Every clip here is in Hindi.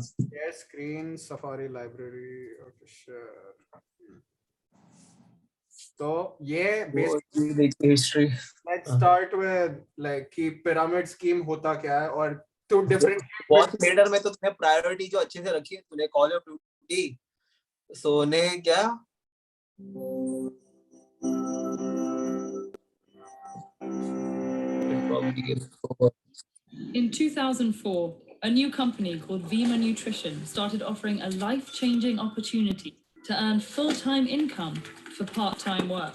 Share screen, Safari library. Okay, sure. So yeah, basically history. let's start with like कि pyramid scheme होता क्या है और to differentiate बहुत लेटर में तो तूने प्रायोरिटी जो अच्छे से रखी है, तूने कॉल ऑफ ड्यूटी सोने क्या In 2004, a new company called Vima Nutrition started offering a life-changing opportunity to earn full-time income for part-time work.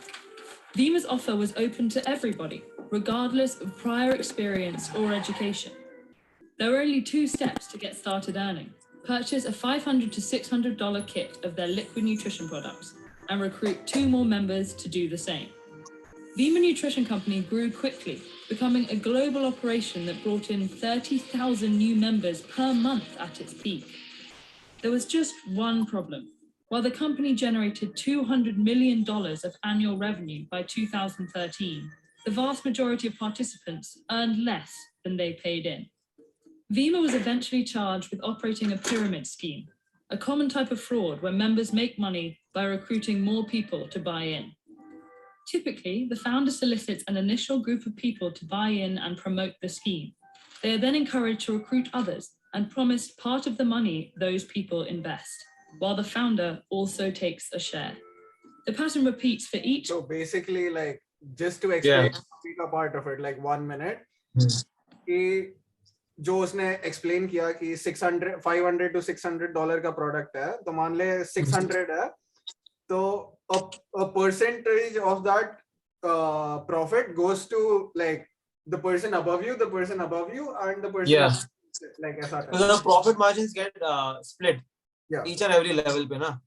Vima's offer was open to everybody, regardless of prior experience or education. There were only 2 steps to get started earning. Purchase a $500 to $600 kit of their liquid nutrition products and recruit 2 more members to do the same. Vima Nutrition Company grew quickly, becoming a global operation that brought in 30,000 new members per month at its peak. There was just one problem. While the company generated $200 million of annual revenue by 2013, the vast majority of participants earned less than they paid in. Vima was eventually charged with operating a pyramid scheme, a common type of fraud where members make money by recruiting more people to buy in. Typically, the founder solicits an initial group of people to buy in and promote the scheme. They are then encouraged to recruit others and promised part of the money those people invest, while the founder also takes a share. The pattern repeats for each. So basically, like, just to explain a part of it, like 1 minute, कि जो उसने explain किया कि 600, 500 to $600 का product है, तो मान ले 600 है, तो a percentage of that profit goes to like the person above you, and the person above like ऐसा. So the profit margins get split. Yeah. Each and every level पे ना.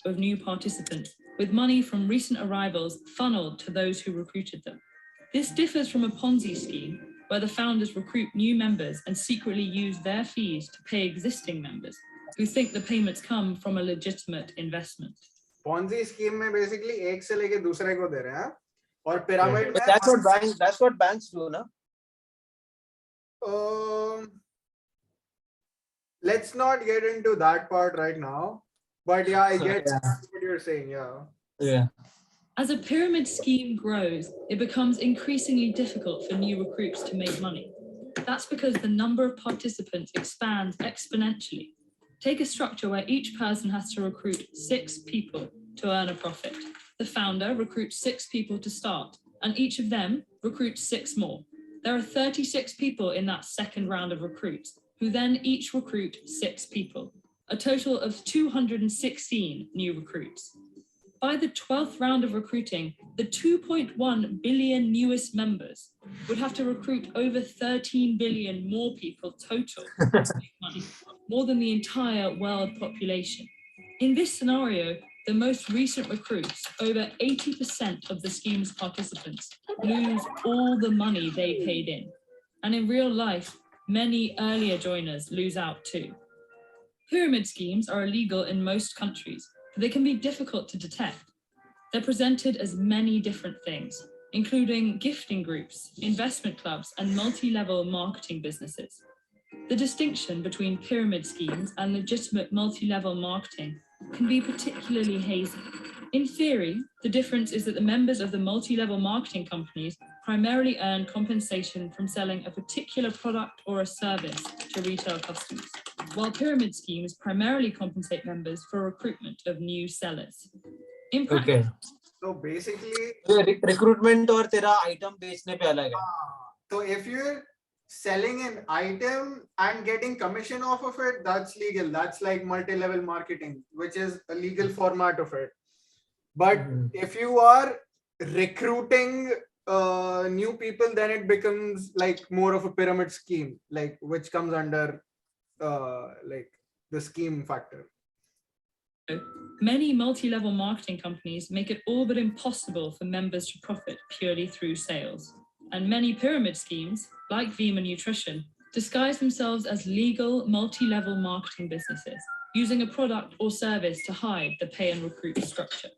Of new participants, with money from recent arrivals funneled to those who recruited them. This differs from a Ponzi scheme, where the founders recruit new members and secretly use their fees to pay existing members, who think the payments come from a legitimate investment. Ponzi scheme में basically एक से लेके दूसरे को दे रहे हैं, और pyramid में that's what banks do, ना? Let's not get into that part right now, but yeah, I get what you're saying. Yeah. As a pyramid scheme grows, it becomes increasingly difficult for new recruits to make money. That's because the number of participants expands exponentially. Take a structure where each person has to recruit 6 people to earn a profit. The founder recruits 6 people to start, and each of them recruits 6 more. There are 36 people in that second round of recruits, who then each recruit 6 people, a total of 216 new recruits. By the 12th round of recruiting, the 2.1 billion newest members would have to recruit over 13 billion more people total to make money, more than the entire world population. In this scenario, the most recent recruits, over 80% of the scheme's participants, lose all the money they paid in. And in real life, many earlier joiners lose out too. Pyramid schemes are illegal in most countries, but they can be difficult to detect. They're presented as many different things, including gifting groups, investment clubs, and multi-level marketing businesses. The distinction between pyramid schemes and legitimate multi-level marketing can be particularly hazy. In theory, the difference is that the members of the multi-level marketing companies primarily earn compensation from selling a particular product or a service to retail customers, while pyramid schemes primarily compensate members for recruitment of new sellers. In practice, So basically, recruitment और तेरा item बेचने पे अलग है. So if you're selling an item and getting commission off of it, that's legal. That's like multi-level marketing, which is a legal format of it. But if you are recruiting new people, then it becomes like more of a pyramid scheme, like which comes under like the scheme factor. Many multi-level marketing companies make it all but impossible for members to profit purely through sales. And many pyramid schemes, like Vima Nutrition, disguise themselves as legal multi-level marketing businesses, using a product or service to hide the pay and recruit structure.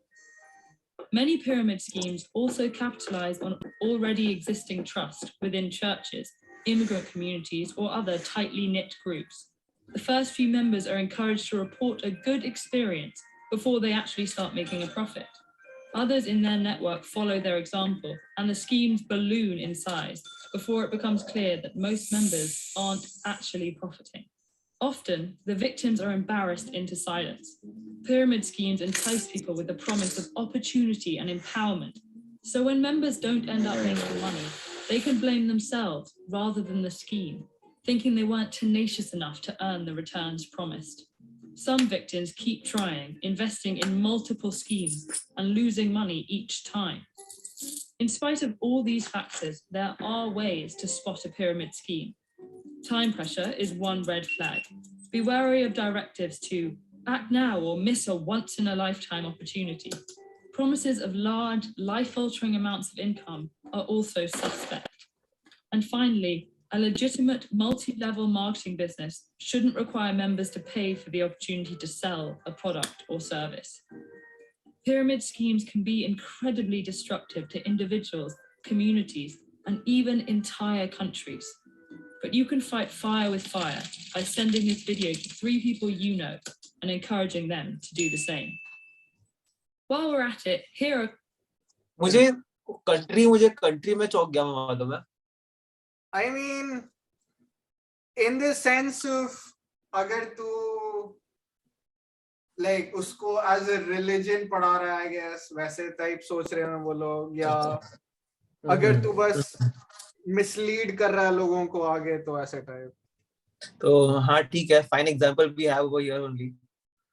Many pyramid schemes also capitalize on already existing trust within churches, immigrant communities, or other tightly knit groups. The first few members are encouraged to report a good experience before they actually start making a profit. Others in their network follow their example, and the schemes balloon in size before it becomes clear that most members aren't actually profiting. Often, the victims are embarrassed into silence. Pyramid schemes entice people with the promise of opportunity and empowerment. So when members don't end up making money, they can blame themselves rather than the scheme, thinking they weren't tenacious enough to earn the returns promised. Some victims keep trying, investing in multiple schemes and losing money each time. In spite of all these factors, there are ways to spot a pyramid scheme. Time pressure is one red flag. Be wary of directives to act now or miss a once-in-a-lifetime opportunity. Promises of large, life-altering amounts of income are also suspect. And finally, a legitimate multi-level marketing business shouldn't require members to pay for the opportunity to sell a product or service. Pyramid schemes can be incredibly destructive to individuals, communities, and even entire countries. But you can fight fire with fire by sending this video to 3 people you know and encouraging them to do the same. While we're at it, here are... मुझे कंट्री में चौंक गया मालूम है. I mean, in the sense of अगर तू like उसको as a religion पढ़ा रहा है, I guess वैसे type सोच रहे हैं वो लोग, या अगर तू बस mislead कर रहा है लोगों को आगे तो ऐसे type. तो हाँ ठीक है, fine example we have over here only.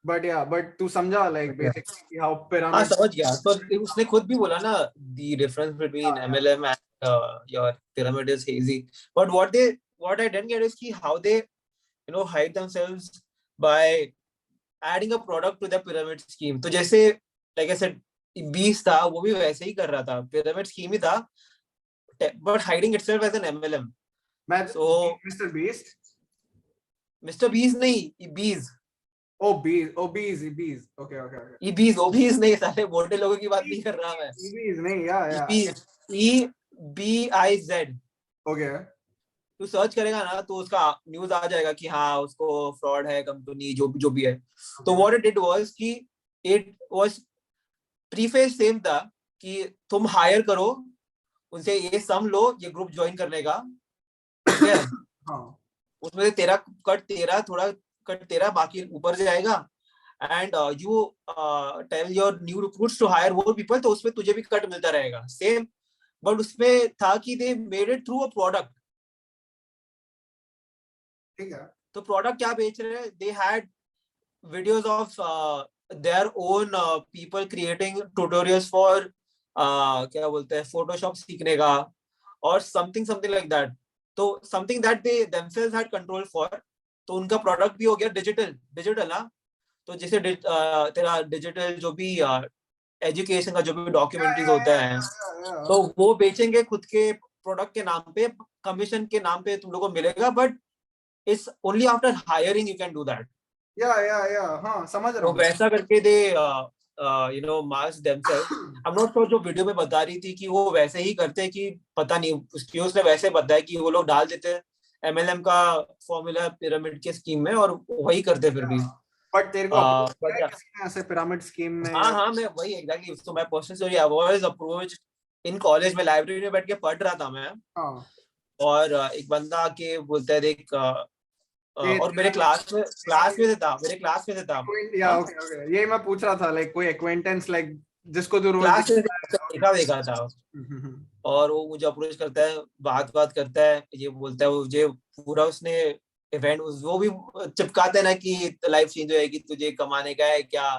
But yeah, but तू समझा like basically how pyramid. हाँ समझ गया. तो उसने खुद भी बोला ना, the difference between MLM and your pyramid is hazy. But what I didn't get is how they hide themselves by adding a product to the pyramid scheme. तो जैसे like I said, Beast था, वो भी वैसे ही कर रहा था, pyramid scheme ही था, but hiding itself as an MLM. So Mr. Beast नहीं, Bees. Bees. Okay. Bees नहीं, सारे मोटे लोगों की बात नहीं कर रहा मैं. Bees नहीं, yeah. EBIZ. Okay. तू सर्च करेगा ना तो उसका न्यूज आ जाएगा कि हाँ उसको फ्रॉड है कंपनी जो भी है. तो व्हाट इट वाज कि इट वाज प्रीफेस सेम था कि तुम हायर करो उनसे, ये सम लो ये ग्रुप ज्वाइन करने का, ठीक है. हाँ. उसमें तेरा कट तेरा बाकी ऊपर से जाएगा, and you tell your new recruits to hire more people, तो उसमें तुझे भी कट मिलता रहेगा सेम. बट उसमें था कि they made it through a product. ठीक है. तो प्रोडक्ट क्या बेच रहे हैं? They had videos of their own people creating tutorials for क्या बोलते हैं, फोटोशॉप सीखने का और समथिंग लाइक दैट. तो something that they themselves had control for. तो उनका प्रोडक्ट भी हो गया डिजिटल ना. तो जैसे तेरा डिजिटल जो भी एजुकेशन का जो भी डॉक्यूमेंट्रीज होता है, तो वो बेचेंगे खुद के प्रोडक्ट के नाम पे, कमीशन के नाम पे तुम लोगों को मिलेगा, but it's only after hiring you can do that. हाँ समझ रहा हूँ. तो वैसा करके they mask themselves. I am not sure, जो वीडियो में बता रही थी कि वो वैसे ही करते कि पता नहीं, उसने वैसे बताया कि वो लोग डाल देते MLM का फॉर्मूला पिरामिड के स्कीम में और वही करते फिर भी. बट तेरे को ऐसे पिरामिड स्कीम में? हाँ मैं वही एग्जैक्टली. तो मैं personal story, I was approached in college में, लाइब्रेरी में बैठ के पढ़ रहा था मैं. और एक बंदा आके बोलता है देख, और मेरे क्लास में से था. ये मैं पूछ रहा था, लाइक कोई एक्वेंटेंस लाइक जिसको तू रोज क्लास में देखा था. और वो मुझे अप्रोच करता है, बात करता है, ये बोलता है मुझे पूरा उसने इवेंट वो भी चिपकाते हैं ना कि लाइफ चेंज होएगी, तुझे कमाने का है क्या,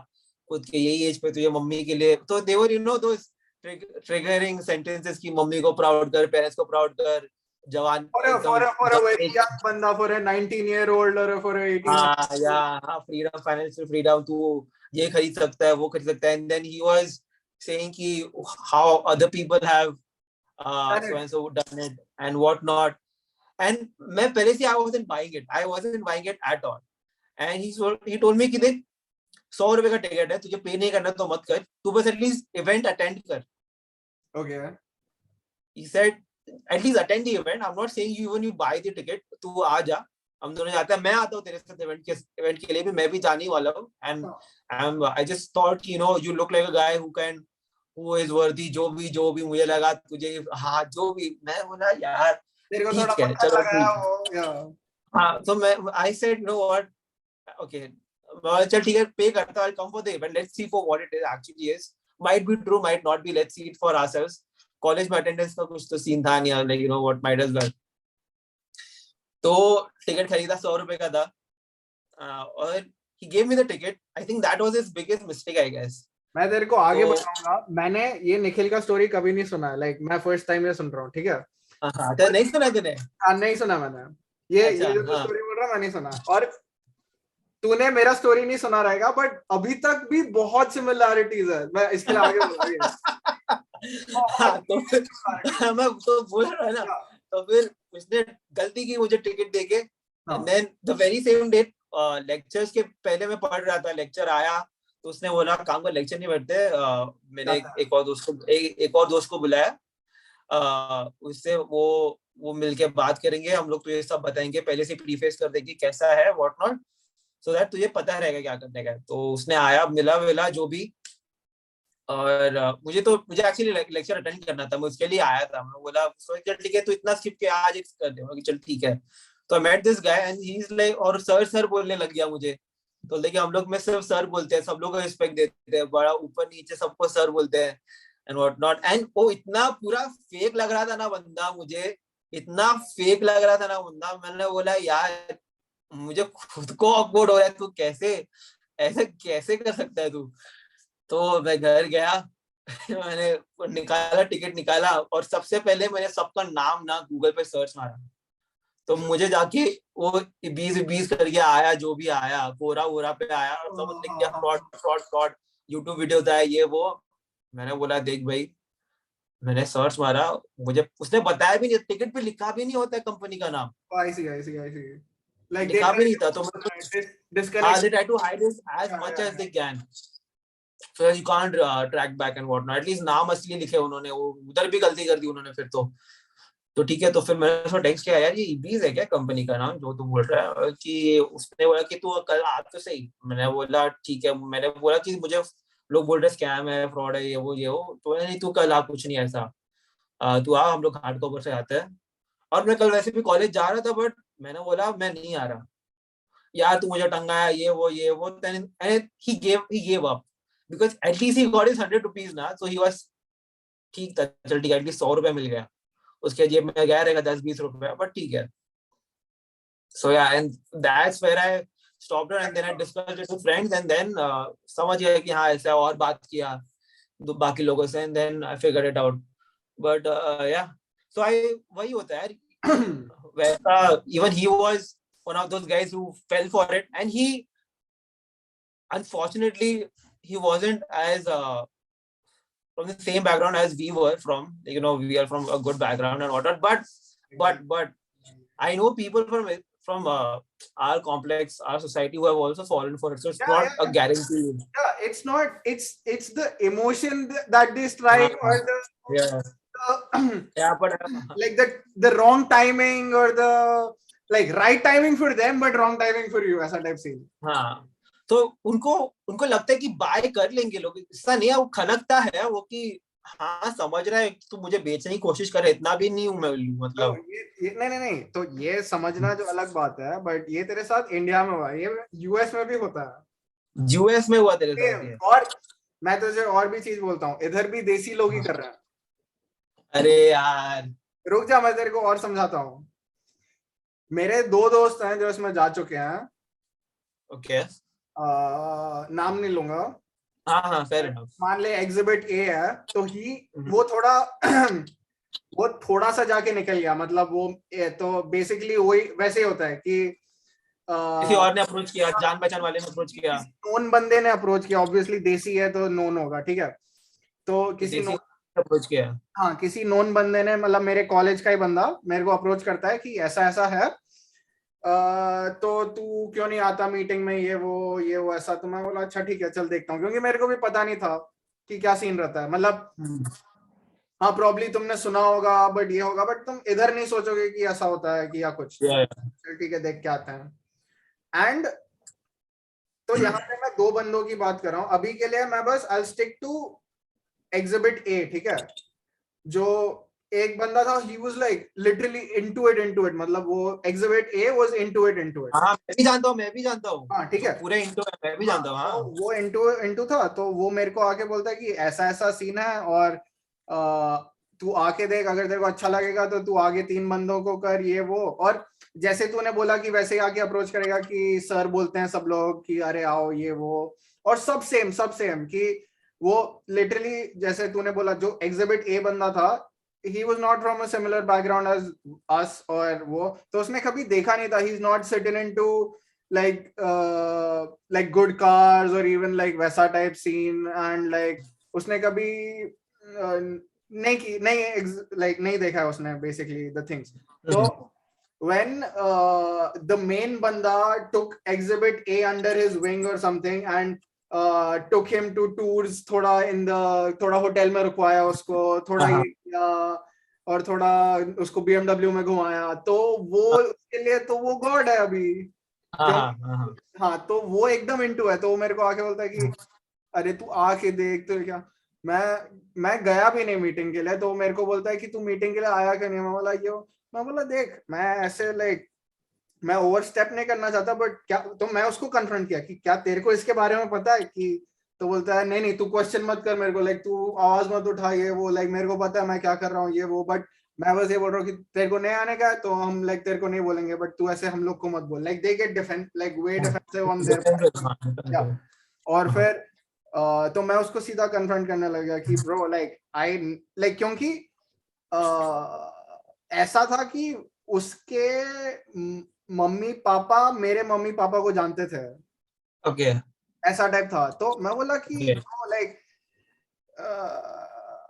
खुद के यही एज पे तुझे मम्मी के लिए. तो दे वर दोस ट्रिगरिंग सेंटेंसेस की मम्मी को प्राउड कर, पेरेंट्स को प्राउड कर, जवान for a young banda, for a 19-year-old or for a 18-year-old. freedom, financial freedom, तू ये खरीद सकता है, वो खरीद सकता है. And then he was saying कि how other people have so and so done it and what not. And मैं पहले से I wasn't buying it at all. And he told me कि देख 100 रुपए का टिकट है, तुझे पे नहीं करना तो मत कर, तू बस एटलीस्ट इवेंट अटेंड कर. Okay. He said at least attend the event. I'm not saying you when you buy the ticket, तू आ जा, हम दोनों जाते हैं, मैं आता हूँ तेरे साथ इवेंट के लिए भी, मैं भी जाने वाला हूँ, and I just thought you know you look like a guy who is वर्दी, जो भी मुझे लगा तुझे, हाँ जो भी, मैं बोला यार तेरे को थोड़ा ठीक है पत्थर चलो लगाया ठीक है। वो या हाँ तो मैं I said no what, okay चल ठीक है पे करता हूँ, I come for the event, let's see for what it is actually is, might be true might not be, let's see it for ourselves. College में अटेंडेंस का कुछ तो सीन था नहीं, like you know what might as well. तो टिकट खरीदा 100 रुपए का था, और he gave me the ticket. I think that was his biggest mistake, I guess. मैं तेरे को आगे तो बताऊंगा, मैंने ये निखिल का स्टोरी कभी नहीं सुना है, लाइक मैं फर्स्ट टाइम ये सुन रहा हूँ, ठीक है। अच्छा नहीं सुना तूने? हाँ नहीं सुना मैंने, ये अच्छा जो तू हाँ स्टोरी बोल रहा है मैं नहीं सुना, और तूने मेरा स्टोरी नहीं सुना रहेगा, बट अभी तक भी बहुत सिमिलैरिटीज है, मैं इसके लिए आगे बोलूंगा। हाँ तो फिर मैं तो बोल रहा है ना, तो फिर उसने गलती की मुझे टिकट देके, and then the very same date lectures के पहले मैं पढ़ रहा था, लेक्चर आया तो उसने बोला काम का लेक्चर नहीं बैठते, मैंने एक और दोस्त को बुलाया, उससे वो मिलके बात करेंगे, हम लोग तुझे सब बताएंगे, पहले से प्रीफेस कर देंगे कैसा है व्हाट नॉट, सो दैट तुझे पता रहेगा क्या करने का है। तो उसने आया, मिला जो भी, और मुझे एक्चुअली लेक्चर अटेंड करना था, मैं उसके लिए आया था, मैं बोला चल ठीक है तू इतना स्किप किया आज कर दे, चल ठीक है। तो I met this guy and he is like, और सर बोलने लग गया मुझे, तो देखिए हम लोग में सिर्फ सर बोलते हैं, सब लोग को रिस्पेक्ट देते हैं, बड़ा ऊपर नीचे सबको सर बोलते हैं एंड व्हाट नॉट, एंड वो इतना पूरा फेक लग रहा था ना बंदा, मुझे इतना फेक लग रहा था ना बंदा, मैंने बोला यार मुझे खुद को ऑकवर्ड हो रहा है, तू कैसे ऐसे कैसे कर सकता है तू। तो मैं घर गया मैंने निकाला, टिकट निकाला, और सबसे पहले मैंने सबका नाम ना गूगल पे सर्च मारा, तो मुझे जाके वो 20 करके आया, जो भी आया कोरा वोरा पे आया, और सब लिख दिया fraud fraud fraud, YouTube videos आया ये वो। मैंने बोला देख भाई, मैंने सर्च मारा, मुझे उसने बताया भी नहीं, टिकट पे लिखा भी नहीं होता है कंपनी का नाम, I see, I see, I see. Like they लिखा भी try नहीं था, तो to हाँ disconnect. they try to hide it as much as they can, so you can't track back and what not, at least नाम असली लिखे उन्होंने, वो उधर भी गलती कर दी उन्होंने फिर तो ठीक है। तो फिर मैंने उसको टेक्स्ट किया यार ये ईबीज है क्या कंपनी का नाम जो तू बोल रहा है, कि उसने बोला कि तू कल आ तो सही, मैंने बोला ठीक है, मैंने बोला कि मुझे लोग बोल रहे स्कैम है फ्रॉड है ये वो, तो नहीं तू कल आ, कुछ नहीं ऐसा, तू आ हम लोग हार्ड कवर से आते हैं। और मैं कल वैसे भी कॉलेज जा रहा था, बट मैंने बोला मैं नहीं आ रहा यार, तू मुझे टंगाया ये वो, he gave up because at least he got his 100 rupees ना, so he was ठीक था, चल ठीक है एटलीस्ट 100 रुपए मिल गया, उसके जेब में गया रहेगा 10-20 रुपए, बट ठीक है। So yeah, and that's where I stopped it, and then I discussed it with friends, and then समझ गया कि हाँ ऐसा, और बात किया तो बाकी लोगों से, and then I figured it out, but yeah, so I वही होता है वैसा, even he was one of those guys who fell for it, and he unfortunately he wasn't as from the same background as we were from, you know, we are from a good background and whatnot, but I know people from our complex, our society who have also fallen for it, so it's not a guarantee. Yeah, it's not, it's the emotion that they strike, or the yeah yeah, but like the wrong timing, or the like right timing for them but wrong timing for you, ऐसा type scene. हाँ, तो उनको लगता है कि बाय कर लेंगे लोग, ऐसा नहीं है, वो खनकता है वो कि हाँ समझ रहा है तू मुझे बेचने की कोशिश करे, इतना भी नहीं हूँ मैं मतलब। तो ये नहीं, तो ये समझना जो अलग बात है, बट ये तेरे साथ इंडिया में हुआ, ये यूएस में भी होता है, यूएस में हुआ तेरे साथ ये? और मैं तुझे और भी चीज बोलता हूँ, इधर भी देसी लोग ही कर रहे हैं। अरे यार रुक जा, मैं तेरे को और समझाता हूँ। मेरे 2 दोस्त हैं जो इसमें जा चुके हैं, ओके नाम नहीं लूंगा, हाँ फेयर इनफ, मान ले एग्जिबिट ए है, तो वो थोड़ा वो थोड़ा सा जाके निकल गया, मतलब वो तो बेसिकली वही वैसे ही होता है कि किसी और ने अप्रोच किया, जान पहचान वाले ने अप्रोच किया, नोन बंदे ने अप्रोच किया, ऑब्वियसली देसी है तो नोन होगा, ठीक है। तो किसी नोन अप्रोच किया, हाँ किसी नोन बंदे ने, मतलब मेरे कॉलेज का ही बंदा मेरे को अप्रोच करता है कि ऐसा ऐसा है, तो तू क्यों नहीं आता मीटिंग में, ये वो ऐसा। तो मैं बोला अच्छा ठीक है चल देखता हूँ, क्योंकि मेरे को भी पता नहीं था कि क्या सीन रहता है, मतलब हाँ प्रॉब्ली तुमने सुना होगा बट ये होगा, बट तुम इधर नहीं सोचोगे कि ऐसा होता है कि या कुछ। चल ठीक है देख के आते हैं। एंड तो यहाँ पे मैं दो बंदों की बात कर रहा हूँ अभी के लिए, मैं बस I stick to exhibit A, ठीक है। जो एक बंदा था he was like literally into it, मतलब वो exhibit A was into it. हाँ मैं भी जानता हूँ हाँ ठीक है, पूरे इंटो मैं भी जानता हूँ। हाँ तो वो इंटू था, तो वो मेरे को आके बोलता है कि ऐसा ऐसा सीन है और तू आके देख, अगर तेरे को अच्छा लगेगा तो तू आगे 3 बंदों को कर ये वो। और जैसे तूने बोला कि वैसे ही आके अप्रोच करेगा कि सर बोलते हैं सब लोग कि अरे आओ ये वो, और सब सेम कि वो लिटरली जैसे तूने बोला जो एग्जिबिट ए बंदा था, he was not from a similar background as us, और वो तो उसने कभी देखा नहीं था, he is not sitting into like good cars or even like वैसा type scene, and like उसने कभी नहीं देखा है उसने basically the things. So when the main banda took exhibit A under his wing or something and took him to tours, थोड़ा होटल में रुकवाया उसको, थोड़ा ये किया और थोड़ा उसको BMW में घुमाया, तो वो उसके लिए तो वो गॉड है अभी। हाँ तो वो एकदम इनटू है, तो वो मेरे को आके बोलता है कि अरे तू आके देख तो क्या। मैं गया भी नहीं मीटिंग के लिए, तो मेरे को बोलता है कि तू मीटिंग के लिए आया क्यों नहीं। मैं बोला देख मैं ऐसे लाइक मैं ओवर स्टेप नहीं करना चाहता, बट क्या, तो मैं उसको कन्फ्रंट किया कि क्या तेरे को इसके बारे में पता है कि, तो बोलता है नहीं तू क्वेश्चन मत कर मेरे को, लाइक तू आवाज मत उठा ये वो, लाइक मेरे को पता है मैं क्या कर रहा हूँ ये वो, बट मैं बस ये बोल रहा हूँ कि तेरे को नहीं आने का है तो हम लाइक तेरे को नहीं बोलेंगे, बट तू ऐसे हम लोग को मत बोल, like they get defence like way defensive on their. और फिर तो मैं उसको सीधा कन्फ्रंट करने लगा कि ब्रो लाइक आई लाइक, क्योंकि ऐसा था कि उसके मम्मी पापा मेरे मम्मी पापा को जानते थे, ओके ऐसा टाइप था। तो मैं बोला कि लाइक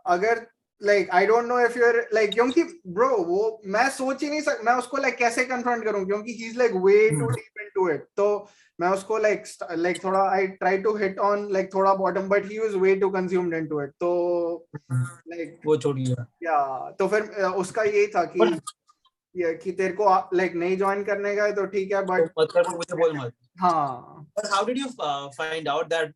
अगर like I don't know if you're like, क्योंकि ब्रो वो मैं सोच ही नहीं सकता मैं उसको लाइक कैसे कन्फ्रंट करूं, क्योंकि he is like way too deep into it. तो मैं उसको लाइक थोड़ा I try to hit on like थोड़ा bottom, but he was way too consumed into it, तो लाइक वो छोड़ दिया। या तो फिर उसका यही था कि ये कि तेरे को लाइक नहीं ज्वाइन करने का है तो ठीक है, बट मतलब मुझे बोल मत। हाँ But how did you find out that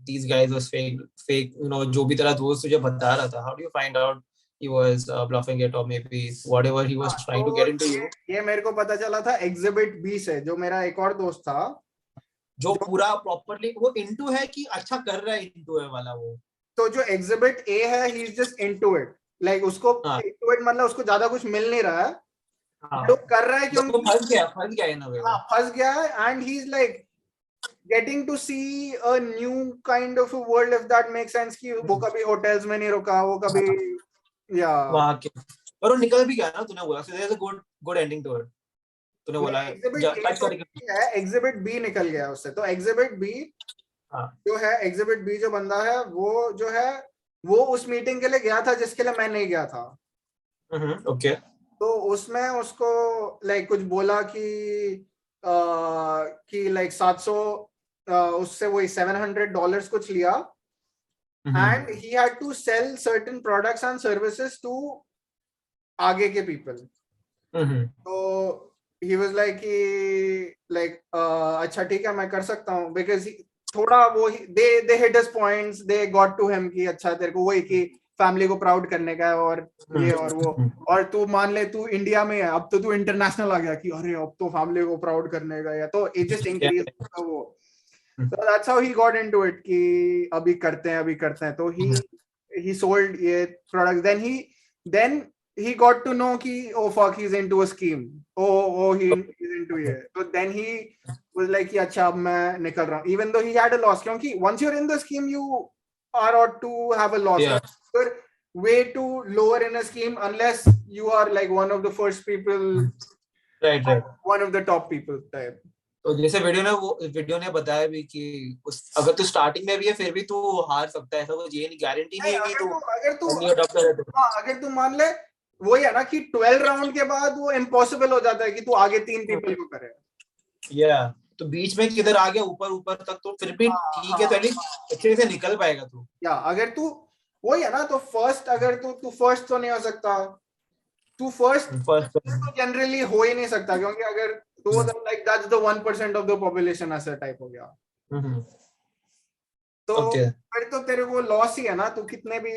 these guys was fake जो भी तेरा दोस्त तुझे बता रहा था, how do you find out he was bluffing it or maybe whatever he was trying to get into you? ये मेरे को पता चला था एग्जिबिट बी से, जो मेरा एक और दोस्त था जो पूरा प्रॉपर्ली वो इनटू है कि अच्छा कर रहा है इनटू है वाला वो। तो जो एग्जिबिट ए है he is just into it, like उसको इनटू इट मतलब उसको ज्यादा कुछ मिल नहीं रहा है, तो कर रहा है क्योंकि फंस गया इन अ वे। हाँ फंस गया है, and he is like getting to see a new kind of a world, if that makes sense, कि वो कभी होटल्स में नहीं रुका, वो कभी या वहां के, और वो निकल भी गया ना, तूने बोला so there's a good ending to it, तूने बोला एग्जिबिट बी निकल गया उससे। तो एग्जिबिट बी जो है, एग्जिबिट बी जो बंदा है वो जो है वो उस मीटिंग के लिए गया था जिसके लिए मैं नहीं गया था। ओके तो उसमें उसको लाइक कुछ बोला कि लाइक 700 उससे वही $700 कुछ लिया, and he had to sell certain products and services to आगे के पीपल। तो ही वाज लाइक कि लाइक अच्छा ठीक है मैं कर सकता हूँ, बिकॉज थोड़ा वो they hit his points, they got to him कि अच्छा तेरे को वही कि फैमिली को प्राउड करने का है और ये और वो, और तू मान ले तू इंडिया में है अब तो तू इंटरनेशनल आ गया कि अरे अब तो फैमिली को प्राउड करने का, या तो इट जस्ट इंक्रीज वो। So that's how he got into it कि अभी करते हैं। तो he sold ये products, then he got to know कि oh fuck he's into a scheme, he's into ये, so then he was like कि अच्छा अब मैं निकल रहा हूँ, even though he had a loss, क्योंकि once you're in the scheme you are ought to have a loss. You're way too lower in a scheme unless you are like one of the first people, right one of the top people type. तो जैसे वीडियो ने बताया भी कि अगर तू स्टार्टिंग में भी है फिर भी तू हार सकता है, ऐसा कुछ ये नहीं गारंटी नहीं है कि अगर तू मान ले वही है ना कि 12 राउंड के बाद वो इम्पॉसिबल हो जाता है कि तू आगे 3 पीपल को करे, तो बीच में किधर आ गया ऊपर तक तो फिर भी ठीक है, तो अच्छे से निकल पाएगा तू। अगर तू वही है ना, तो फर्स्ट अगर तू फर्स्ट तो नहीं हो सकता, तू फर्स्ट फर्स्ट तो जनरली हो ही नहीं सकता, क्योंकि अगर तो like that's the 1% of the population ऐसा टाइप हो गया, तो ओके फिर तो तेरे को लॉस ही है ना, तू कितने भी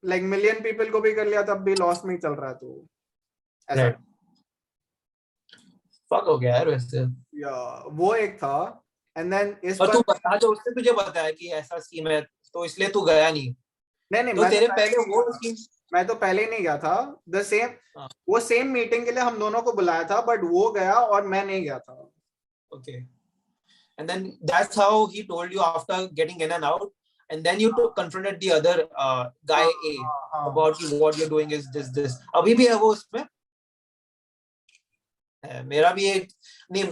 लाइक मिलियन पीपल को भी कर लिया तब भी लॉस में ही चल रहा है तू ऐसा। राइट फक हो गया यार वैसे। या वो एक था, एंड देन इस और पर तू बता, जो उसने तुझे बताया कि ऐसा स्कीम है तो इसलिए तू गया नहीं, नहीं तो तेरे पहले वो स्कीम। मैं तो पहले ही नहीं गया था, द सेम हाँ। वो सेम मीटिंग के लिए हम दोनों को बुलाया था, बट वो गया और मैं नहीं गया था। Okay. And then that's how he told you after getting in and out. And then you confronted the other guy A about what you're doing is this. अभी भी है वो उसमें? मेरा भी एक नहीं,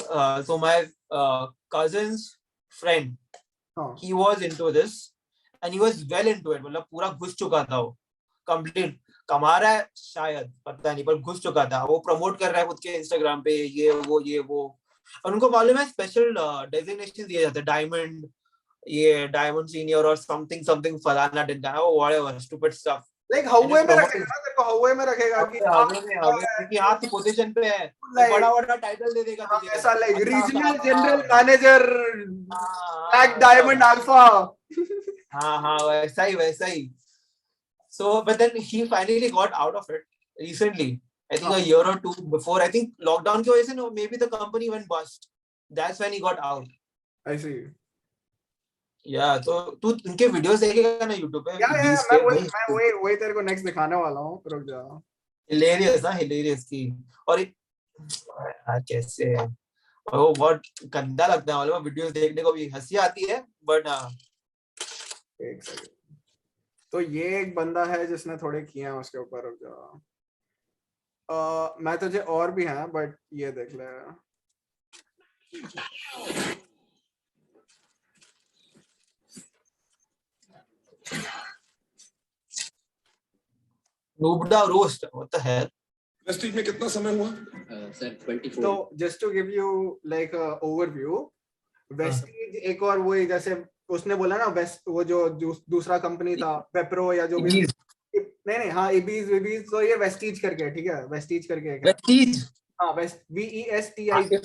so my cousin's friend, he was into this and he was well into it. मतलब पूरा घुस चुका था वो, complete कमा रहा है शायद, पता नहीं, पर घुस चुका था वो, प्रमोट कर रहा है खुद के इंस्टाग्राम पे ये वो। और उनको मालूम है स्पेशल डेजिग्नेशन दिए जाते हैं, डायमंड, ये डायमंड सीनियर और समथिंग फलाना ढिमकाना, वो व्हाटएवर स्टूपिड स्टफ। लाइक हौवे में रखेगा ना, तेरे को हौवे में रखेगा कि क्योंकि हाँ तू पोजीशन पे है, बड़ा टाइटल दे देगा तुझे, ऐसा like regional general manager black diamond alpha. हाँ वैसा ही। So but then he finally got out of it recently, I think a year or two before, I think lockdown की वजह से, no, maybe the company went bust, that's when he got out. I see. Yeah, तो तू उनके वीडियोस देखेगा ना YouTube पे, मैं वही तेरे को नेक्स्ट दिखाने वाला हूँ, रुक जा। हिलेरियस की। और यार कैसे है, और वो बहुत गंदा लगता है, मतलब वीडियोस देखने को भी हंसी आती है, बट एक सेकंड, तो ये एक बंदा है जिसने थोड़े किए हैं उसके ऊपर, रुक जा। मैं तुझे और भी हैं, बट ये देख ले। नूबड़ा roast, what the hell. Vestige में कितना समय हुआ? सर 24। तो just to give you like overview, Vestige एक और वही जैसे उसने बोला ना, वेस्ट वो जो दूसरा कंपनी था वेप्रो या जो भी, नहीं हाँ इबीज, तो ये वेस्टीज करके, ठीक है, वेस्टीज करके, वेस्टीज, हाँ VESTIG।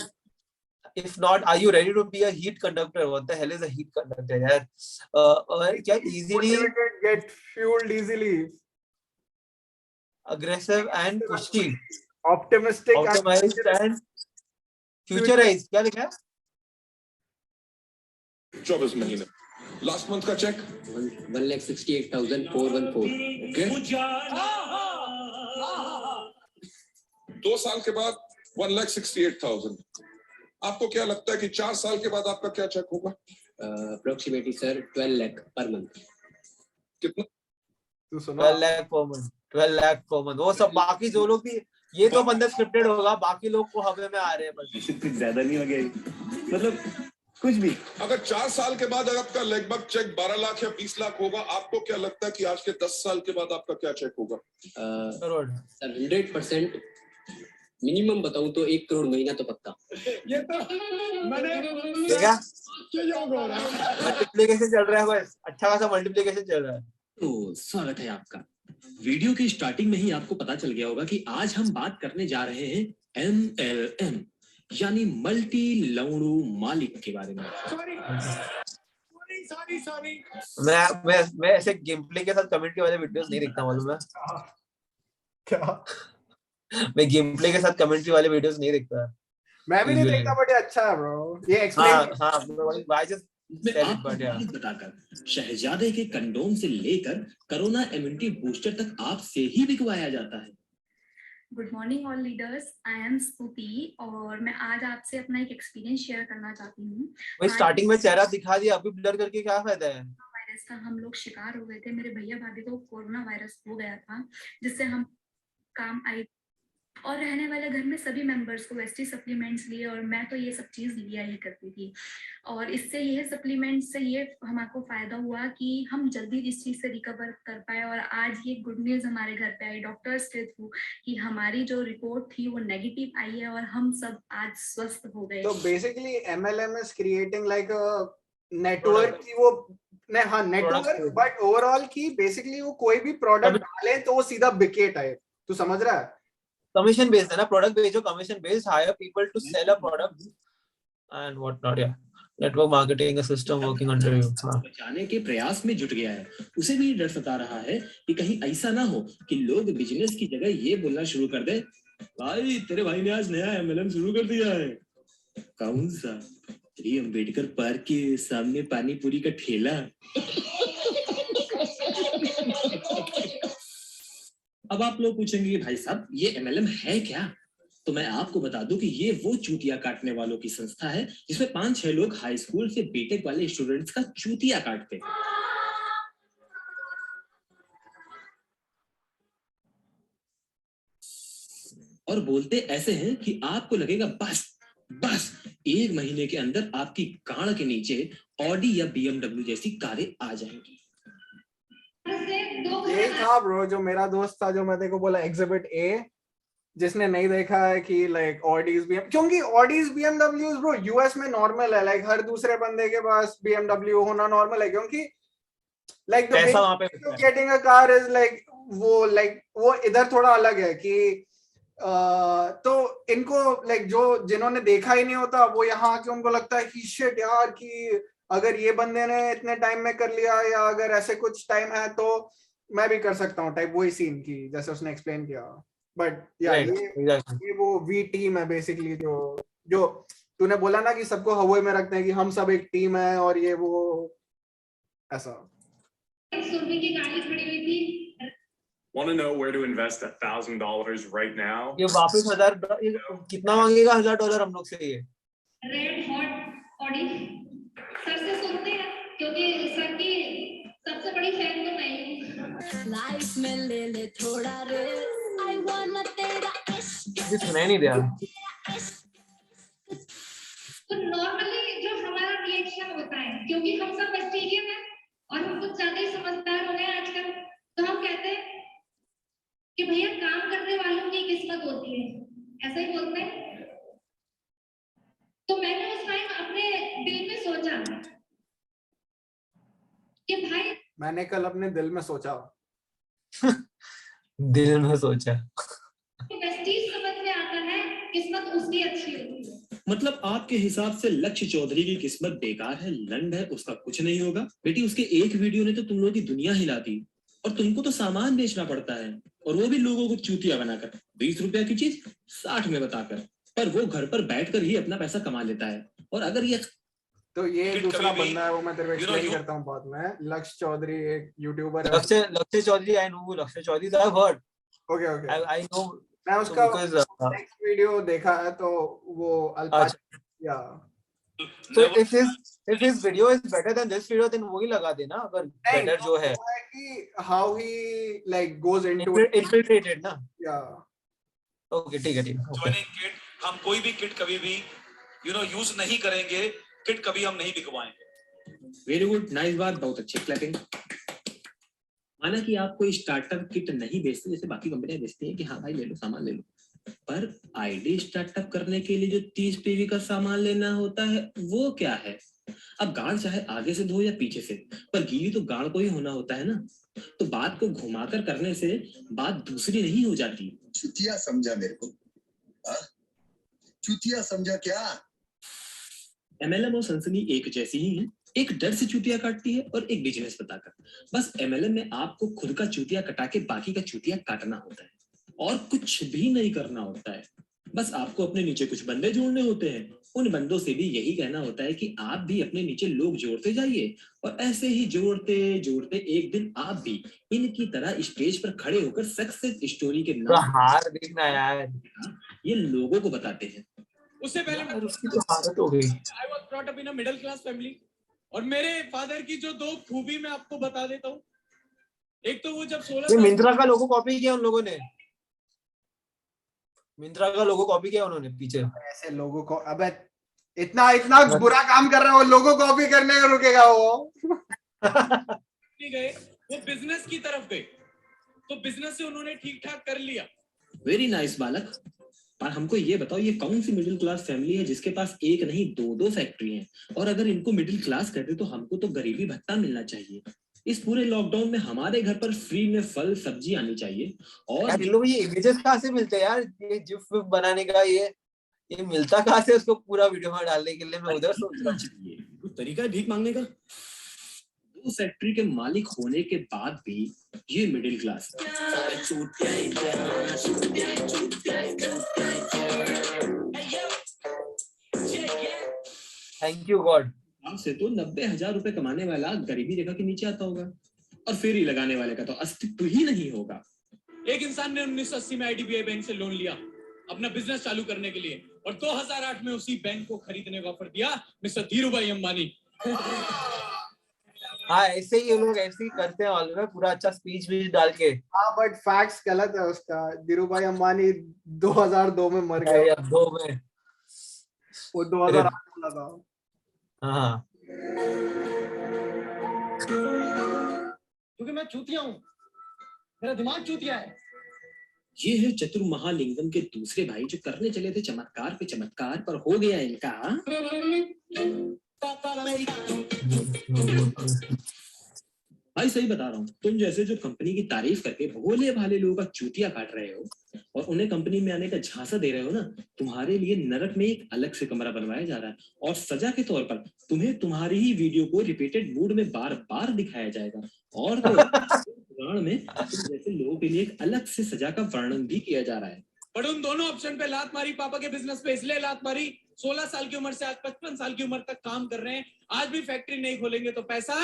If not, are you ready to be a heat conductor? What the hell is a heat conductor, यार? और क्या easily get fueled easily, aggressive and pushy, optimistic optimized and futurized, क्या लिखा है? 24 महीने। लास्ट मंथ का चेक 1,68,414। ओके, 2 साल के बाद 1,68,000। आपको क्या लगता है कि 4 साल के बाद आपका क्या चेक होगा? Approximately sir 12 lakh per month. कितना? तू सुना, 12 लाख पर मंथ। वो सब बाकी जो लोग भी, ये तो बंदा स्क्रिप्टेड होगा, बाकी लोग को हवे में आ रहे हैं बस। कुछ ज्यादा नहीं हो गया, मतलब कुछ भी। अगर 4 साल के बाद अगर आपका लगभग चेक 12 लाख या 20 लाख होगा, आपको क्या लगता है कि आज के 10 साल के बाद आपका क्या चेक होगा? करोड़। सर 100% मिनिमम बताऊं तो 1 करोड़ महीना तो पक्का। ये तो मैंने देखा, क्या होगा रहा है। मल्टीप्लिकेशन चल रहा है बस, अच्छा खासा मल्टीप्लिकेशन चल रहा है। तो स्वागत है आपका। वीडियो की स्टार्टिंग में ही आपको पता चल गया होगा कि आज हम बात करने जा रहे हैं MLM यानी मल्टी लौंडू मालिक के बारे में। सॉरी मैं ऐसे गेम प्ले के साथ कमेंट्री वाले वीडियोस नहीं देखता, मालूम है क्या? मैं गेम प्ले के साथ कमेंट्री वाले वीडियोस नहीं देखता। मैं भी नहीं देखता, बट ये अच्छा है ब्रो, ये एक्सप्लेन। हाँ मैं आपको बताकर शहजादे के कंडोम से लेकर कोरोना इम्यूनिटी बूस्टर तक आपसे ही बिकवाया जाता है। Good morning all leaders, I am स्तुति और मैं आज आपसे अपना एक एक्सपीरियंस शेयर करना चाहती हूँ। भाई स्टार्टिंग में चेहरा दिखा दिया, अभी ब्लर करके क्या फायदा है? वायरस का हम लोग शिकार हो गए थे, मेरे भैया भाभी को कोरोना वायरस हो गया था, जिससे हम काम आई और रहने वाले घर में सभी मेंबर्स को वेस्टी सप्लीमेंट्स लिए, और मैं तो ये सब चीज़ लिया ही करती थी। और इससे ये सप्लीमेंट से ये हमको फायदा हुआ कि हम जल्दी इस चीज़ से रिकवर कर पाए। और आज ये गुड न्यूज़ हमारे घर पे आई डॉक्टर्स के थ्रू कि हमारी जो रिपोर्ट थी वो नेगेटिव आई है और हम सब आज स्वस्थ हो गए। तो basically MLM is creating like a network की वो नहीं हाँ नेटवर्क, बट ओवरऑल की बेसिकली वो कोई भी प्रोडक्ट डाले तो वो सीधा बिके टाइप, तू समझ रहा है? कमीशन बेस्ड है ना, प्रोडक्ट बेचो, commission based, hire people to sell a product and what not. या network marketing system working under you. बचाने के प्रयास में जुट गया है। उसे भी डर सता रहा है कि कहीं ऐसा ना हो कि लोग बिजनेस की जगह ये बोलना शुरू कर दे, भाई तेरे भाई ने आज नया MLM शुरू कर दिया है। कौन सा? श्री अम्बेडकर पार्क के सामने पानी पूरी का ठेला। अब आप लोग पूछेंगे भाई साहब ये MLM है क्या? तो मैं आपको बता दूं कि ये वो चूतिया काटने वालों की संस्था है जिसमें 5-6 लोग हाई स्कूल से बीटेक वाले स्टूडेंट्स का चूतिया काटते हैं। और बोलते ऐसे हैं कि आपको लगेगा बस 1 महीने के अंदर आपकी गांड के नीचे ऑडी या BMW जैसी कारें आ जाएंगी। यही था ब्रो जो मेरा दोस्त था जो मैं तेरे को बोला एग्जिबिट ए, जिसने नहीं देखा है कि लाइक ऑडीज BM, क्योंकि ऑडीज BMWs ब्रो यूएस में नॉर्मल है, लाइक हर दूसरे बंदे के पास BMW होना नॉर्मल है, क्योंकि लाइक पैसा वहां पे getting a car is like वो इधर थोड़ा अलग है कि तो इनको लाइक जो जिन्होंने देखा ही नहीं होता वो यहाँ आके उनको लगता है कि शिट यार कि अगर ये बंदे ने इतने टाइम में कर लिया या अगर ऐसे कुछ टाइम है तो मैं भी कर सकता हूँ टाइप, वही सीन की जैसे उसने एक्सप्लेन किया। बट या ये वो वी टीम है बेसिकली, जो तूने बोला ना कि सबको हवा में रखते हैं कि हम सब एक टीम है और ये वो ऐसा। सोने की गाड़ी खड़ी हुई थी। Want to know where to invest $1,000 right now? ये वापस कितना मांगेगा $1,000 हम लोग से ये? रेड हॉट ऑडी सर से सुनते हैं क्योंकि सर की सबसे बड़ी फैन तो मैं हूं। लाइफ में ले ले थोड़ा रिस्क, आई वांट तेरा इश्क। ये सुनाई नहीं दिया। तो नॉर्मली जो हमारा रिएक्शन होता है क्योंकि हम सब वेजिटेरियन हैं और हम कुछ ज्यादा ही समझदार हो गए आजकल, तो हम कहते हैं कि भैया काम करने वालों की किस्मत होती है, ऐसा ही बोलते हैं। तो मैंने उस टाइम अपने दिल में सोचा कि भाई, मैंने कल अपने दिल में सोचा दिल में सोचा वेस्टीज समझ में आता है किस्मत उसकी अच्छी होती है। मतलब आपके हिसाब से लक्ष्य चौधरी की किस्मत बेकार है, लंड है, उसका कुछ नहीं होगा। बेटी उसके एक वीडियो ने तो तुम लोगों की दुनिया हिला दी और तुमको तो सामान बेचना पड़ता है और वो भी लोगों को चूतिया बनाकर, 20 रुपया की चीज 60 में बताकर। पर वो घर पर बैठकर ही अपना पैसा कमा लेता है। और अगर ये तो ये दूसरा बंदा है वो मैं तेरे को एक्सप्लेन करता हूँ बाद में। लक्ष्य चौधरी एक यूट्यूबर है। लक्ष्य Chaudhary, I know Lakshya Chaudhary, I heard. Okay I know, मैं उसका नेक्स्ट वीडियो देखा है तो वो अल्पाच या so if his video is better than this video then वही लगा देना अगर better जो है कि how he like goes into infiltrated ना। okay ठीक है joining kit, हम कोई भी किट कभी भी यूज नहीं करेंगे, किट कभी हम नहीं बिकवाएंगे। वेरी गुड, नाइस बात, बहुत अच्छी क्लैपिंग। माना कि आप कोई स्टार्टअप किट नहीं बेचते जैसे बाकी कंपनियां बेचती हैं कि हाँ भाई ले लो सामान ले लो, पर आईडी स्टार्टअप करने के लिए जो 30 PV का सामान लेना होता है वो क्या है? अब गांड चाहे आगे से धो या पीछे से, पर गीली तो गांड को ही होना होता है ना। तो बात को घुमाकर करने से बात दूसरी नहीं हो जाती। चुतिया समझा मेरे को? चुतिया समझा क्या? MLM और सनसनी एक जैसी ही है, एक डर से चूतिया काटती है और एक बिजनेस बताकर। बस MLM में आपको खुद का चूतिया कटा के बाकी का चूतिया काटना होता है और कुछ भी नहीं करना होता है। बस आपको अपने नीचे कुछ बंदे जोड़ने होते हैं। उन बंदों से भी यही कहना होता है कि आप भी अपने नीचे लोग जोड़ते जाइए और ऐसे ही जोड़ते जोड़ते एक दिन आप भी इनकी तरह स्टेज पर खड़े होकर सक्सेस स्टोरी के नाम हार देखना यार, ये लोगों को बताते हैं। उससे पहले उसकी तो हालत हो गई। I was brought up in a middle class family और मेरे फादर की जो 2 खूबी मैं आपको बता देता हूँ। एक तो वो जब 16 मिंत्रा का लोगो कॉपी किया उन लोगों ने, मिंत्रा का लोगो कॉपी किया उन्होंने पीछे। ऐसे लोगों को अबे इतना बुरा काम कर रहा है वो, लोगो कॉपी करने का रुकेगा वो? नहीं गए, वो बिजनेस की तरफ गए, तो बिजनेस से उन्होंने ठीक ठाक कर लिया। वेरी नाइस बालक, पर हमको ये बताओ, ये कौन सी मिडिल क्लास फैमिली है जिसके पास एक नहीं दो फैक्ट्री हैं? और अगर इनको मिडिल क्लास कहते तो हमको तो गरीबी भत्ता मिलना चाहिए। इस पूरे लॉकडाउन में हमारे घर पर फ्री में फल सब्जी आनी चाहिए। और यार इन लोगों को ये इमेजेस कहाँ से मिलते हैं यार, ये जिफ विफ बनाने का ये मिलता कहाँ से उसको पूरा वीडियो में डालने के लिए? मैं उधर सोच रहा हूँ तरीका है भीख मांगने का। दो फैक्ट्री के मालिक होने के बाद भी ये middle class. Thank you God. से तो 90,000 रुपए कमाने वाला गरीबी रेखा के नीचे आता होगा, और फेरी लगाने वाले का तो अस्तित्व ही नहीं होगा। एक इंसान ने 1980 में आईडीबीआई बैंक से लोन लिया अपना बिजनेस चालू करने के लिए, और 2008 में उसी बैंक को खरीदने का ऑफर दिया मिस्टर धीरूभाई अंबानी। हाँ ऐसे ही ये लोग ऐसे ही करते हैं ऑलवेज, पूरा अच्छा स्पीच भी डाल के। हाँ बट फैक्ट्स गलत है उसका। धीरूभाई अंबानी 2002 में मर गए। 2 में वो 2008 में लगा। हाँ क्योंकि मैं चूतिया हूँ, मेरा दिमाग चूतिया है। ये है चतुर महालिंगम के दूसरे भाई जो करने चले थे चमत्कार पे चमत्कार, पर हो गया इनका। भाई सही बता रहा हूँ, तुम जैसे जो कंपनी की तारीफ करके भोले भाले लोगों का चूतिया काट रहे हो और उन्हें कंपनी में आने का झांसा दे रहे हो ना, तुम्हारे लिए नरक में एक अलग से कमरा बनवाया जा रहा है, और सजा के तौर पर तुम्हें तुम्हारी ही वीडियो को रिपीटेड मूड में बार बार दिखाया जाएगा। और तो पुराण में तुम जैसे लोगों के लिए एक अलग से सजा का वर्णन भी किया जा रहा है। पर उन दोनों ऑप्शन पे लात मारी, पापा के बिजनेस पे इसलिए लात मारी, 16 साल की उम्र से आज 55 साल की उम्र तक काम कर रहे हैं, आज भी फैक्ट्री नहीं खोलेंगे तो पैसा।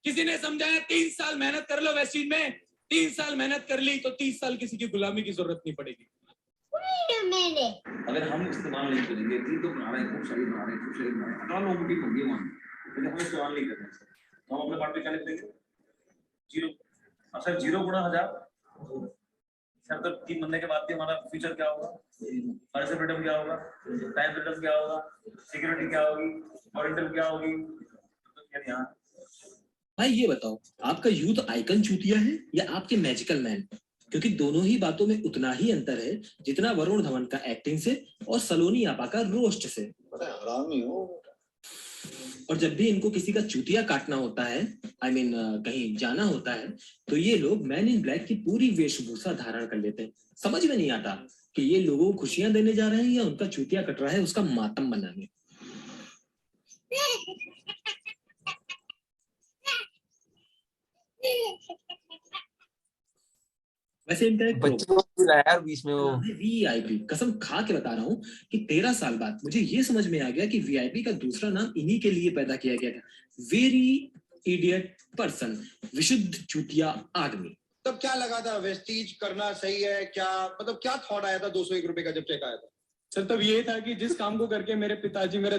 किसी ने समझाया 3 साल मेहनत कर लो वेस्टीज में, 3 साल मेहनत कर ली तो 30 साल किसी की गुलामी की जरूरत नहीं पड़ेगी। अगर हम इस्तेमाल नहीं करेंगे तो बना रहे हैं, खूब शरीर बना रहे हैं, खूब शरीर बना रहे हैं, 18 लोगों की होगी वहां, लेकिन हम इस्तेमाल नहीं कर रहे हैं, तो हम अपने पार्ट पे क्या लिख देंगे? 0। अब सर 0 गुणा 1000 सर, तो 3 बनने के बाद भी हमारा फ्यूचर क्या होगा? हमारे फ्रीडम क्या होगा? टाइम फ्रीडम क्या होगा? सिक्योरिटी क्या होगी? ओरिएंटल क्या होगी? तो क्या यहाँ भाई ये बताओ, आपका यूथ आइकन चूतिया है या आपके मैजिकल मैन? क्योंकि दोनों ही बातों में उतना ही अंतर है जितना वरुण धवन का एक्टिंग से और सलोनी आपा का रोस्ट से। हरामी हो। और जब भी इनको किसी का चूतिया काटना होता है, कहीं जाना होता है, तो ये लोग मैन इन ब्लैक की पूरी वेशभूषा धारण कर लेते हैं। समझ में नहीं आता कि ये लोगों को खुशियां देने जा रहे हैं या उनका चूतिया कट रहा है उसका मातम बनाने। वैसे इनका एक बच्चों को यार बीच में वो वीआईपी, कसम खा के बता रहा हूँ कि 13 साल बाद मुझे ये समझ में आ गया कि वीआईपी का दूसरा नाम इन्हीं के लिए पैदा किया गया था, वेरी इडियट पर्सन, विशुद्ध चूतिया आदमी। तब क्या लगा था वेस्टीज करना सही है क्या? मतलब क्या थॉट आया था 201 रुपए का जब चेक आया था? सर तब ये था कि जिस काम को करके मेरे पिताजी मेरे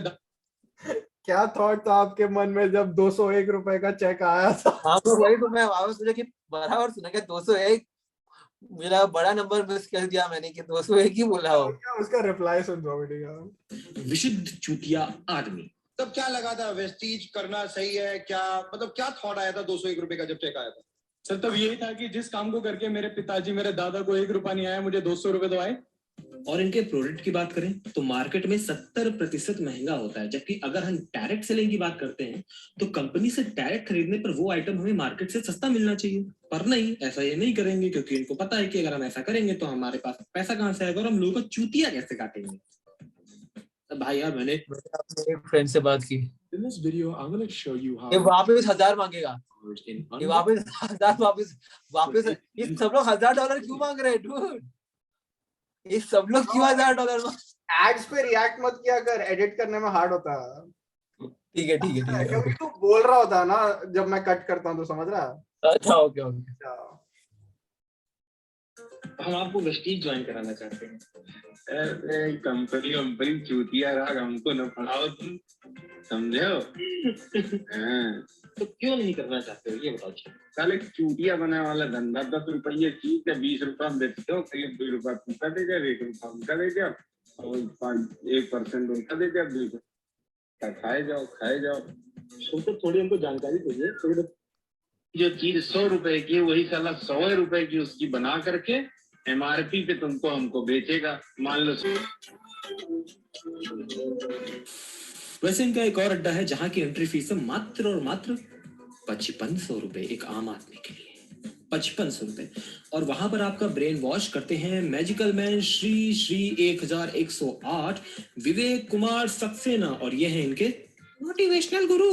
क्या थॉट था आपके मन में जब 201 रुपए का चेक आया था? हाँ तो वही तो मैं वापस सोचा कि बराबर सुना क्या 201, मेरा बड़ा नंबर मिस कर दिया मैंने कि 201 ही बोला हो। उसका रिप्लाई सुन दो बेटा। विशुद्ध चूतिया आदमी। तब क्या लगा था वेस्टीज करना सही है क्या? मतलब क्या थॉट आया था 201 रुपए का जब चेक आया था? सर तब ये था कि जिस काम को करके मेरे पिताजी मेरे दादा को 1 रुपया नहीं आया, मुझे 200 रुपए तो आए। और इनके प्रोडक्ट की बात करें तो मार्केट में 70% महंगा होता है, जबकि अगर हम डायरेक्ट सेलिंग की बात करते हैं तो कंपनी से डायरेक्ट खरीदने पर वो आइटम हमें मार्केट से सस्ता मिलना चाहिए। पर नहीं, ऐसा ये नहीं करेंगे क्योंकि इनको पता है कि अगर हम ऐसा करेंगे तो हमारे पास पैसा कहाँ से आएगा और हम लोगों को चूतिया कैसे काटेंगे। तो भाई यार मैंने अपने फ्रेंड से बात की, In this video, I'm going to show you how ये वापस 1000 मांगेगा, ये वापस 1000 वापस ये सब लोग $1000 क्यों मांग रहे हैं डूड? ये सब लोग क्यों $1000? एड्स पे रिएक्ट मत किया कर, एडिट करने में हार्ड होता है। ठीक है ठीक है ठीक है, क्योंकि तू बोल रहा होता है ना जब मैं कट करता हूँ, तो समझ रहा है? अच्छा ओके ओके। हम आपको वेस्टीज ज्वाइन कराना चाहते हैं। कंपनी चूतिया राग हमको न पढ़ाओ तुम, समझे हो? तो क्यों नहीं करना चाहते हो ये बताओ। साले चूतिया बनाने वाला धंधा 10 रुपये चीज है, 20 रुपया हम बेचते हो, करीब 2 रुपया तुमका दे दिया, 1 रुपया उनका दे दिया और 1% उनका दे दिया, 2 खाए जाओ। तो थोड़ी हमको जानकारी दीजिए। जो चीज 100 रुपए की वही साला 100 रुपए की उसकी बना करके MRP पे तुमको हमको बेचेगा, मान लो। वैसे इनका एक और अड्डा है जहां की एंट्री फीस है मात्र और मात्र 5500 रुपए एक आम आदमी के लिए। 5500 रुपए। और वहां पर आपका ब्रेन वॉश करते हैं मैजिकल मैन श्री 1108 विवेक कुमार सक्सेना, और ये है इनके मोटिवेशनल गुरु।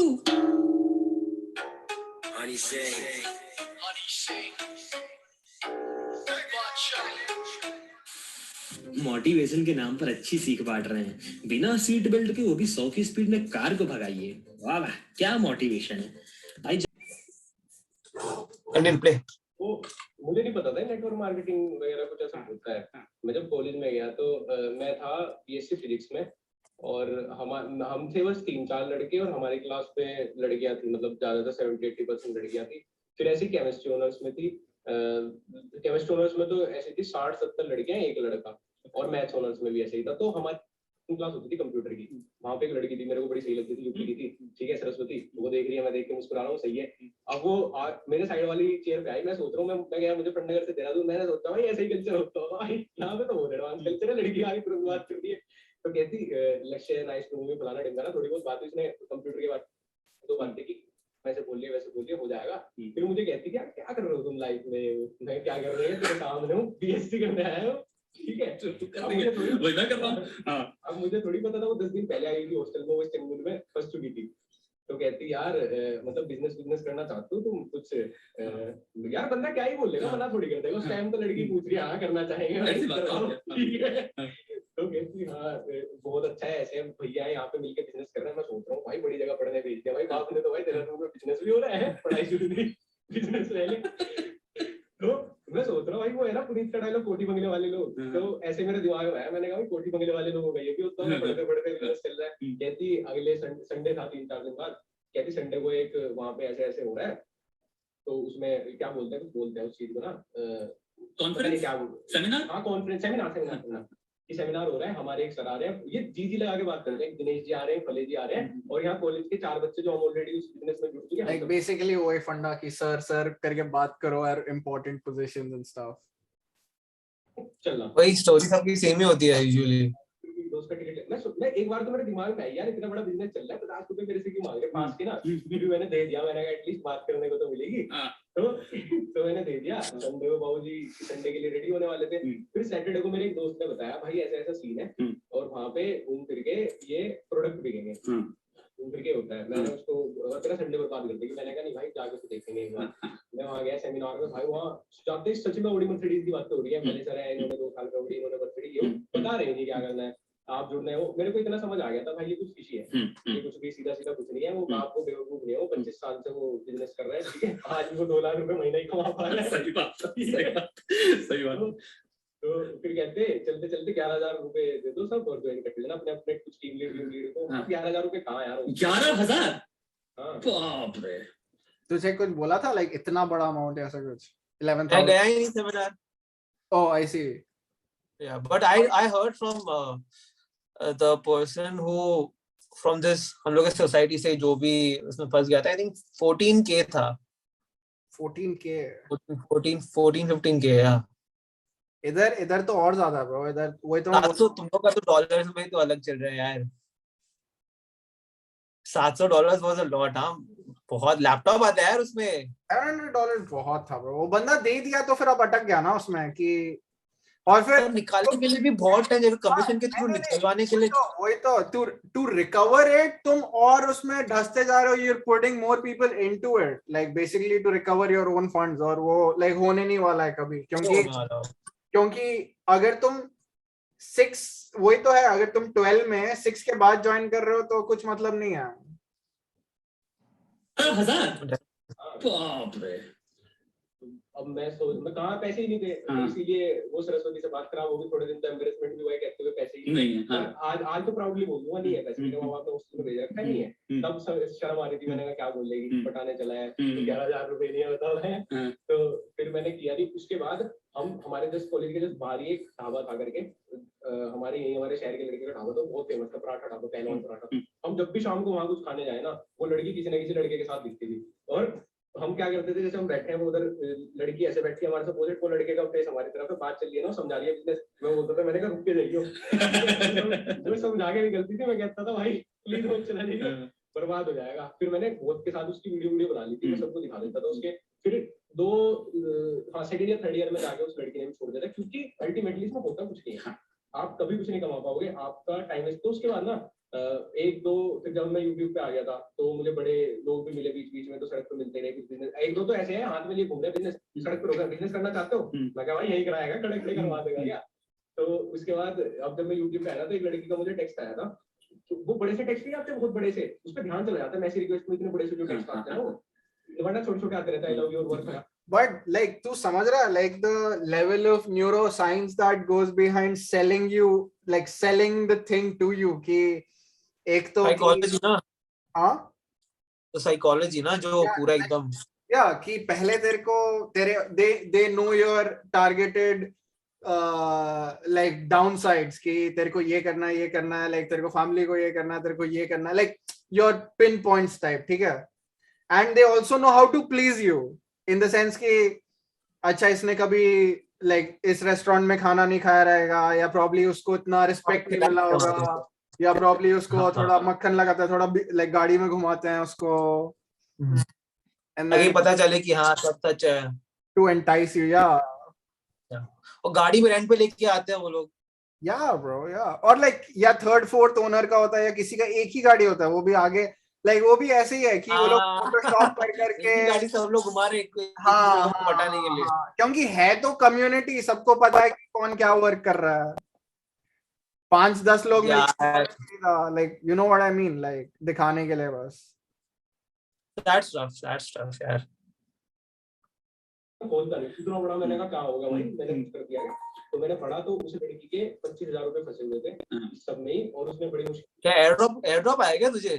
मोटिवेशन के नाम पर अच्छी सीख बांट रहे हैं, बिना सीट बेल्ट के, वो भी 100 की स्पीड में कार को भगाइए। वाह वाह, क्या मोटिवेशन है। प्ले वो मुझे नहीं पता था नेटवर्क मार्केटिंग वगैरह कुछ ऐसा होता है। मैं जब कॉलेज में गया तो मैं था बीएससी फिजिक्स में, और हम थे बस 3-4 लड़के, और हमारी क्लास में लड़कियां थी, मतलब ज्यादातर 70-80% लड़कियां थी। फिर ऐसी केमिस्ट्री ऑनर्स में थी, केमिस्ट्री ऑनर्स में तो ऐसी थी 60-70 लड़कियां एक लड़का, और मैथ्स ऑनर्स में भी ऐसे ही था। तो हमारी क्लास होती थी कंप्यूटर की, वहां पे एक लड़की थी मेरे को बड़ी सही लगती थी, यूपी की थी, ठीक है, सरस्वती। वो देख रही है, मैं देख के मुस्कुरा रहा हूँ, सही है। अब वो मेरे साइड वाली चेयर पे आई, मैं सोच रहा हूँ, मैं गया, मुझे पंडनगर से देहरादून, मैंने सोचा भाई ऐसा ही कल्चर होता होगा भाई, यहाँ पे तो बहुत एडवांस कल्चर है, लड़की आगे तुरंत बात कर दी है। तो कहती लक्ष्य नाइस टू मीट फलाना ढिमकाना, थोड़ी बहुत बात उसने कंप्यूटर की बात, दो बातें की, वैसे बोल लिया हो जाएगा। फिर मुझे कहती क्या क्या कर रहे हो तुम लाइफ में? मैं क्या कर रहे हो, तेरे सामने हूँ, बीएससी करने आया हूँ, ठीक है, अब मुझे थोड़ी पता था वो 10 दिन पहले आई थी हॉस्टल में, वो इस्तांबुल में फंस चुकी थी। तो कहती यार मतलब बिजनेस करना चाहते हो तुम कुछ? यार बंदा क्या ही बोलेगा, मना थोड़ी कर देगा उस टाइम। तो लड़की पूछ रही है हाँ करना चाहेंगे, ठीक है। तो कहती हाँ बहुत अच्छा है, ऐसे भैया है यहाँ पे मिलके बिजनेस कर रहे हैं। मैं सोच रहा हूँ भाई बड़ी जगह पढ़ने भेज दिया भाई बाप ने, तो भाई तेरा में बिजनेस भी हो रहा है, पढ़ाई शुरू नहीं, बिजनेस ले ले। तो मैं सोच रहा हूँ भाई वो है ना पुनीत का डायलॉग, कोठी बंगले वाले लोग, तो ऐसे मेरे दिमाग में आया। मैंने कहा भाई कोठी बंगले वाले लोग हो गए, ये भी होता है, पढ़ते पढ़ते बिजनेस चल रहा है। कहती अगले संडे था 3-4 दिन बाद, कहती संडे को एक वहां पे ऐसे ऐसे हो रहा है, तो उसमें क्या बोलते हैं, कुछ बोलते हैं उस चीज को ना, कॉन्फ्रेंस, क्या सेमिनार, हाँ कॉन्फ्रेंस, सेमिनार सेमिनार हो रहा है, हमारे एक सर आ रहे हैं, ये जी लगा के बात करते हैं, दिनेश जी आ रहे हैं, फले जी आ रहे हैं, और यहाँ कॉलेज के 4 बच्चे जो हम ऑलरेडी उस बिजनेस में जुड़ चुके हैं। लाइक बेसिकली वो फंडा की सर करके बात करो यार, इंपॉर्टेंट पोजीशंस एंड स्टफ। चलना वही स्टोरी सबकी सेम ही होती है यूजुअली। दोस्त का टिकट मैं एक बार तो मेरे दिमाग में आई यार, इतना बड़ा बिजनेस चल रहा है, 50 रुपए मेरे से क्यों मांग रहे पास के ना। फिर मैंने दे दिया, मैंने कहा एटलीस्ट बात करने को तो मिलेगी। तो मैंने दे दिया। संडे को बाबूजी संडे के लिए रेडी होने वाले थे। फिर सैटरडे को मेरे एक दोस्त ने बताया भाई ऐसा ऐसा सीन है, और वहाँ पे घूम फिर के ये प्रोडक्ट बिकेंगे, घूम फिर के होता है। मैंने उसको तेरा संडे को बात करते, मैंने कहा नहीं भाई जाके तो देखेंगे एक बार। मैं वहाँ गया सेमिनार में, भाई वहाँ जाते सच में ऑडी मर्सिडीज की बात हो रही है, पहले सर है इन्होंने 2 साल का ऑडी, इन्होंने मर्सिडीज बता रहे हैं क्या करना है, आप जुड़ने हो। मेरे को इतना समझ आ गया था भाई ये कुछ फिशी है, ये कुछ भी सीधा सीधा कुछ नहीं है। वो बाप को बेवकूफ नहीं है, वो 25 साल से वो बिजनेस कर रहा है, ठीक है, आज भी वो 2 लाख रुपए महीना ही कमा पा रहा है। सही बात। तो फिर कहते चलते चलते 11,000 रुपए दे दो सब और ज्वाइन कर लेना अपने अपने कुछ टीम लीड को। 11,000 रुपए कहाँ यार, 11,000? हाँ बाप रे। तुझे कुछ बोला था लाइक इतना बड़ा अमाउंट है ऐसा कुछ? 11,000 गया ही नहीं seminar. Oh, I see. Yeah, but I heard from the person who from this हम लोग के सोसाइटी से जो भी उसमें फंस गया था, I think 14K था। 14K 15K यार। इधर तो और ज्यादा ब्रो, इधर वही तो 700, तुम लोग का तो डॉलर्स में तो अलग चल रहा है यार। $700 was a lot। हाँ बहुत लैपटॉप आता है यार उसमें। $700 बहुत था ब्रो। वो बंदा दे दिया तो फिर अब अटक गया ना उसमें कि, और फिर निकालने के लिए भी बहुत टाइम जगह कमीशन के थ्रू निकलवाने के लिए। वही तो टू रिकवर इट तुम और उसमें ढसते जा रहे हो, you are putting more people into it, like basically to recover your own funds, और वो लाइक होने नहीं वाला है कभी, क्योंकि अगर तुम 6 वही तो है, अगर तुम 12 में 6 के बाद ज्वाइन कर रहे हो तो कुछ मतलब नहीं है। 11,000? बाप रे। अब मैं कहाँ पैसे ही नहीं थे, इसीलिए वो सरस्वती से बात करा, वो भी थोड़े दिन तो एम्बैरेसमेंट भी हुआ है, कहते हुए पैसे ही नहीं है। आज तो प्राउडली बोल दूंगा नहीं है पैसे, मेरे माँ बाप ने हॉस्टल में भेज रखा नहीं है। तब शर्म आ रही थी, मैंने कहा क्या बोलेगी, पटाने चला है, 11,000 रुपए नहीं है बताओ है। तो फिर मैंने किया नहीं। उसके बाद हमारे जस्ट कॉलेज के जस्ट बाहर ही एक ढाबा था करके, हमारे शहर के लड़के का ढाबा था, बहुत फेमस था, पराठा ढाबा, पहलवान पराठा। हम जब भी शाम को वहाँ कुछ खाने जाए ना, वो लड़की किसी न किसी लड़के के साथ दिखती थी, और हम क्या करते थे, जैसे हम बैठे हैं वो उधर लड़की ऐसे बैठी है हमारे से अपोजिट, वो लड़के का फेस हमारी तरफ है, बात चल रही है ना, समझा रही है बिजनेस, मैं बोलता था, मैंने कहा रुक के जाइयो जो समझा के निकलती थी, मैं कहता था भाई प्लीज रोक चला जाइए, बर्बाद हो जाएगा। फिर मैंने बहुत के साथ उसकी वीडियो बना ली थी, मैं सबको दिखा देता था उसके। फिर सेकंड ईयर थर्ड ईयर में जाके उस लड़की ने भी छोड़ दिया था, क्योंकि अल्टीमेटली इसमें होता कुछ नहीं है, आप कभी कुछ नहीं कमा पाओगे, आपका टाइम वेस्ट। तो उसके बाद ना एक दो, फिर जब मैं यूट्यूब पे आ गया था तो मुझे बड़े लोग भी मिले बीच बीच में, तो सड़क पे मिलते रहे कुछ बिजनेस, एक दो तो ऐसे हैं हाथ में लिए घूम रहे बिजनेस, सड़क पर बिजनेस करना चाहते हो, मैं कहा भाई यही कराएगा, खड़े खड़े करवा देगा क्या। तो उसके बाद अब जब मैं यूट्यूब पे आया तो एक लड़की का मुझे टेक्स्ट आया था, तो वो बड़े से टेक्स्ट नहीं आते, बहुत बड़े से, उस पर ध्यान चला जाता है, मैसेज रिक्वेस्ट में इतने बड़े से जो टेक्स्ट आते हैं वो, वरना छोटे छोटे आते रहते हैं, आई लव यू और वर्क। But like तू समझ रहा है, like the level of neuroscience that goes behind selling you, like selling the thing to you, कि एक तो साइकोलॉजी ना, हाँ तो साइकोलॉजी ना जो पूरा एकदम कि पहले तेरे को they know your targeted like downsides, कि तेरे को ये करना है, like तेरे को फैमिली को ये करना है, तेरे को ये करना है, like your pinpoints type, ठीक है। And they also know how to please you in the sense कि अच्छा इसने कभी like इस रेस्टोरेंट में खाना नहीं खाया रहेगा, या प्रॉब्ली उसको इतना रिस्पेक्ट नहीं मिला होगा, या प्रॉब्ली उसको थोड़ा मक्खन लगाता है, थोड़ा like गाड़ी में घुमाते हैं उसको, ताकि पता चले कि हाँ सब सच है, to entice you, yeah। और गाड़ी में रेंट पे लेके आते हैं वो लोग, yeah bro, yeah। और like या थर्ड फोर्थ ओनर का होता है, या किसी का एक ही गाड़ी होता है, वो भी आगे like वो भी ऐसे ही है कि वो लोग फोटोशॉप कर करके गाड़ी सब लोग घुमा रहे पटाने के लिए, क्योंकि है तो कम्युनिटी, सबको पता है कि कौन क्या वर्क कर रहा है, 5-10 लोग like you know what I mean, like दिखाने के लिए बस। That's tough यार। खोलता नहीं इतना बड़ा, मैंने कहा क्या होगा भाई, मैंने कुछ कर दिया। तो मैंने पढ़ा तो उस लड़की के 25,000 रुपए फंसे हुए थे सब में ही, और उसने बड़ी मुश्किल, क्या एयरड्रॉप आया क्या तुझे?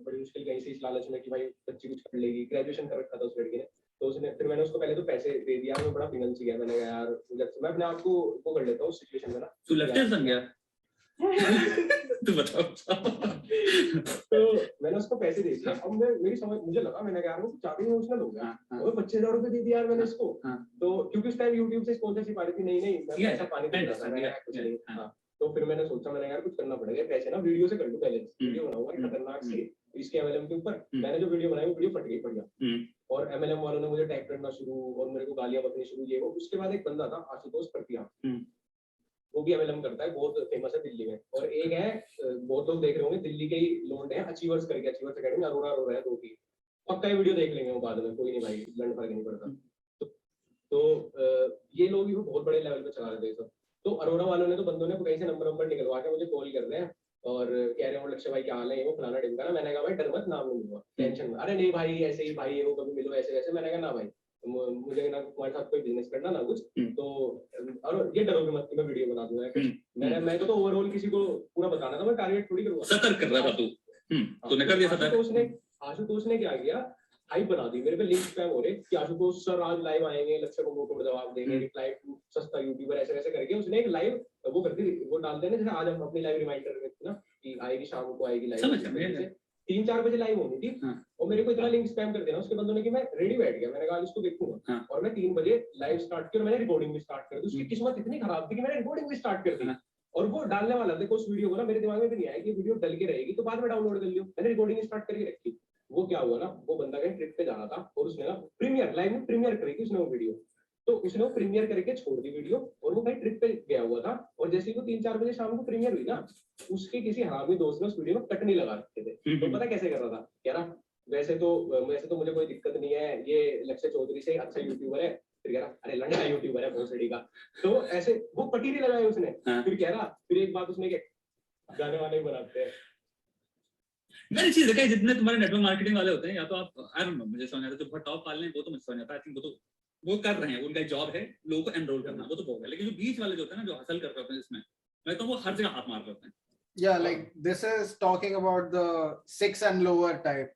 बड़ी मुश्किल कहीं से इस लालच में कि भाई बच्ची कुछ कर लेगी, ग्रेजुएशन कर रखा था उस लड़की ने, तो उसने, फिर मैंने उसको पहले तो पैसे दे दिया, मैं बड़ा फिनेंस गया, मैंने कहा यार मैं अपने आप को वो कर लेता हूँ सिचुएशन में ना, तू लेफ्टिस्ट बन गया तू बताओ। तो मैंने उसको पैसे दे दिए, अब मेरी समझ, मुझे लगा, मैंने कहा यार वो चाबी इमोशनल हो गया, और 25,000 रुपए दे दिए यार मैंने इसको। तो क्योंकि उस टाइम यूट्यूब से स्पॉन्सरशिप आ रही थी, नहीं मैं पैसा पानी दे रहा था, कुछ नहीं। तो फिर मैंने सोचा, मैंने यार कुछ करना पड़ेगा, पैसे ना वीडियो से कर लूं, पहले वीडियो बनाऊंगा खतरनाक सी इसके एमएलएम के ऊपर। मैंने जो वीडियो बनाई वो वीडियो फट गई, पड़ गया, और एमएलएम वालों ने मुझे टैग करना शुरू, और मेरे को गालियां बकनी शुरू, ये वो। उसके बाद एक बंदा था आशुतोष प्रतिया, वो भी एमएलएम करता है, बहुत फेमस है दिल्ली में, और एक है, बहुत लोग देख रहे होंगे, दिल्ली के ही लोग हैं, अचीवर्स करके, अचीवर्स एकेडमी, अरोड़ा है, दो की पक्का ये वीडियो देख लेंगे वो बाद में, कोई नहीं भाई, लंड फर्क नहीं पड़ता। तो ये लोग भी बहुत बड़े लेवल पे चला रहे थे सब। तो अरोड़ा वालों ने, तो बंदों ने कहीं से नंबर निकलवा के मुझे कॉल कर रहे हैं, और कह रहे हैं लक्ष्य भाई क्या हाल है, ये वो फलाना ढिमकाना। मैंने कहा भाई डर मत, नाम नहीं लूंगा, टेंशन में, अरे नहीं भाई ऐसे ही भाई, वो कभी मिलो ऐसे वैसे। मैंने कहा ना भाई, मुझे ना तुम्हारे साथ कोई बिजनेस करना ना कुछ, तो और ये डरोगे मत कि मैं वीडियो बना दूंगा। मैं तो ओवरऑल किसी को पूरा बताना था, मैं टारगेट थोड़ी करूंगा। सतर्क कर रहा था तू, तूने कर दिया सतर्क। आशुतोष ने क्या किया, हाइप बना दी, मेरे पे लिंक स्पैम हो रहे कि आशुतोष सर आज लाइव आएंगे, लक्ष्य को मुंह जवाब देंगे, रिप्लाई टू सस्ता यूट्यूबर, ऐसे वैसे करके उसने एक लाइव वो कर दी, वो डालते हैं जैसे आज हम अपनी लाइव रिमाइंडर में ना कि आएगी शाम को, आएगी लाइव 3-4 बजे लाइव होनी थी, और मेरे को इतना लिंक स्पैम कर देना उसके बंदों ने कि मैं रेडी बैठ गया, मैंने कहा इसको देखूंगा, और मैं 3 बजे लाइव स्टार्ट किया, मैंने रिकॉर्डिंग भी स्टार्ट कर दी। उसकी किस्मत इतनी खराब थी कि मैंने रिकॉर्डिंग भी स्टार्ट कर दी, और वो डालने वाला देखो उस वीडियो को ना, मेरे दिमाग में भी नहीं आया कि वीडियो डल के रहेगी, तो बाद में डाउनलोड कर लियो, मैंने रिकॉर्डिंग स्टार्ट करके रखी। वो क्या हुआ ना, वो बंदा कहीं ट्रिप पे जा रहा था, और उसने ना प्रीमियर लाइव में प्रीमियर करी उसने वो वीडियो, तो उसने वो प्रीमियर करके छोड़ दी वीडियो, और वो कहीं ट्रिप पे गया हुआ था, और जैसे ही वो 3-4 बजे शाम को प्रीमियर हुई ना, उसके किसी हरामी दोस्त ने उस वीडियो में कटनी लगा रखे थे। तो पता कैसे कर रहा था, कह रहा वैसे तो मुझे कोई दिक्कत नहीं है, ये लक्ष्य चौधरी से अच्छा यूट्यूबर है, फिर कह रहा अरे लंडा यूट्यूबर है भोसड़ी का, तो ऐसे वो पटी नहीं लगाई उसने। फिर कह रहा, फिर एक बात उसने गाने वाने बनाते हैं। मैंने चीज देखा है, जितने तुम्हारे नेटवर्क मार्केटिंग वाले होते हैं, या तो आप आई डोंट नो, मुझे समझ आता है, जो बहुत टॉप वाले हैं वो तो मुझे समझ आता है, आई थिंक वो कर रहे हैं, उनका जॉब है लोगों को एनरोल करना, वो तो बहुत है, लेकिन जो बीच वाले जो होते हैं ना, जो हासिल कर रहे होते हैं इसमें, मैं तो वो हर जगह हाथ मार रहे होते हैं। Yeah, like this is talking about the 6 and lower type.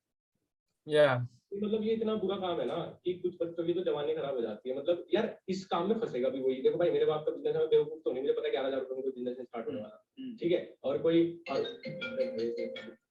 Yeah. मतलब ये इतना बुरा काम है ना कि कुछ बच्चों की तो जवानी खराब हो जाती है। मतलब यार इस काम में फंसेगा भी वही। देखो भाई मेरे बाप का बिजनेस है, बेवकूफ तो नहीं, मुझे पता है 11,000 रुपए में कोई बिजनेस स्टार्ट होने वाला, ठीक है। और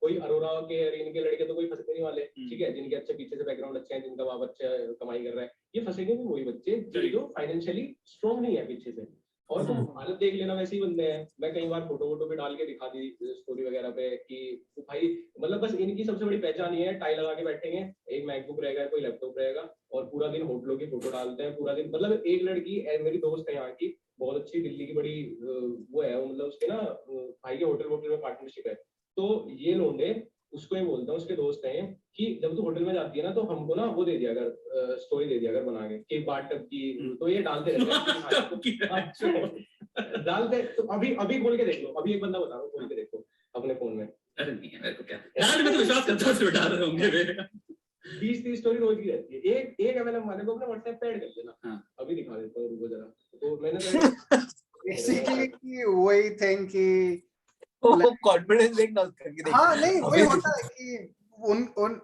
कोई अरोरा के इनके लड़के तो कोई फंसने नहीं वाले, ठीक है, जिनके अच्छे पीछे से बैकग्राउंड अच्छे हैं, जिनका बाप अच्छा कमाई कर रहा है, ये फंसेंगे भी वही बच्चे जो फाइनेंशियली स्ट्रॉन्ग नहीं है पीछे से। और तुम हालत देख लेना, वैसे ही बंदे हैं। मैं कई बार फोटो वोटो पे डाल के दिखा दी स्टोरी वगैरह पे कि भाई मतलब बस इनकी सबसे बड़ी पहचान ये है, टाई लगा के बैठेंगे, एक मैकबुक रहेगा, कोई लैपटॉप रहेगा, और पूरा दिन होटलों की फोटो डालते हैं पूरा दिन। मतलब एक लड़की मेरी दोस्त है यहाँ की, बहुत अच्छी, दिल्ली की बड़ी वो है, मतलब उसके ना भाई के होटल में पार्टनरशिप है। तो ये लोंडे उसको ये बोलता हूँ, उसके दोस्त हैं कि जब तू होटल में जाती है ना तो हमको ना वो दे दिया अगर स्टोरी दे दिया अगर बना के बाथटब की, तो ये डालते रहते हैं डालते। तो अभी खोल के देख लो, अभी एक बंदा बता रहा हूँ, खोल के देखो अपने फोन में। अरे नहीं है मेरे को क्या यार, मैं तो विश्वास करता हूँ डाल रहे होंगे मेरे 20-30 स्टोरी रोज की रहती है। एक MLM वाले को अपने व्हाट्सएप पे ऐड कर देना। अभी दिखा देता हूँ, रुको जरा। तो मैंने बेसिकली वही थिंग कि कॉन्फिडेंस देख ना करके देख। हाँ नहीं वही होता है कि उन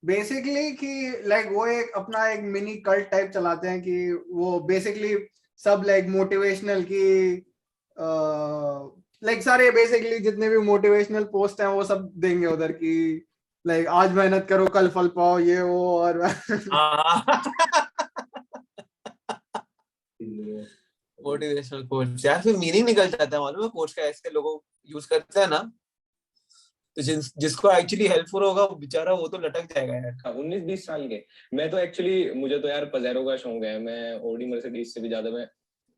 बेसिकली कि लाइक वो एक अपना एक मिनी कल्ट टाइप चलाते हैं कि वो बेसिकली सब लाइक मोटिवेशनल की लाइक सारे बेसिकली जितने भी मोटिवेशनल पोस्ट हैं वो सब देंगे उधर की, लाइक आज मेहनत करो कल फल पाओ, ये वो और मोटिवेशनल कोच यार, फिर मीनिंग निकल जाता है मालूम है कोच का। ऐसे लोगों यूज करते हैं ना, तो जिसको एक्चुअली हेल्पफुल होगा वो बेचारा वो तो लटक जाएगा यार। 19-20 साल के मैं तो एक्चुअली, मुझे तो यार पजेरो का शौक है। मैं ऑडी मर्सिडीज से भी ज्यादा मैं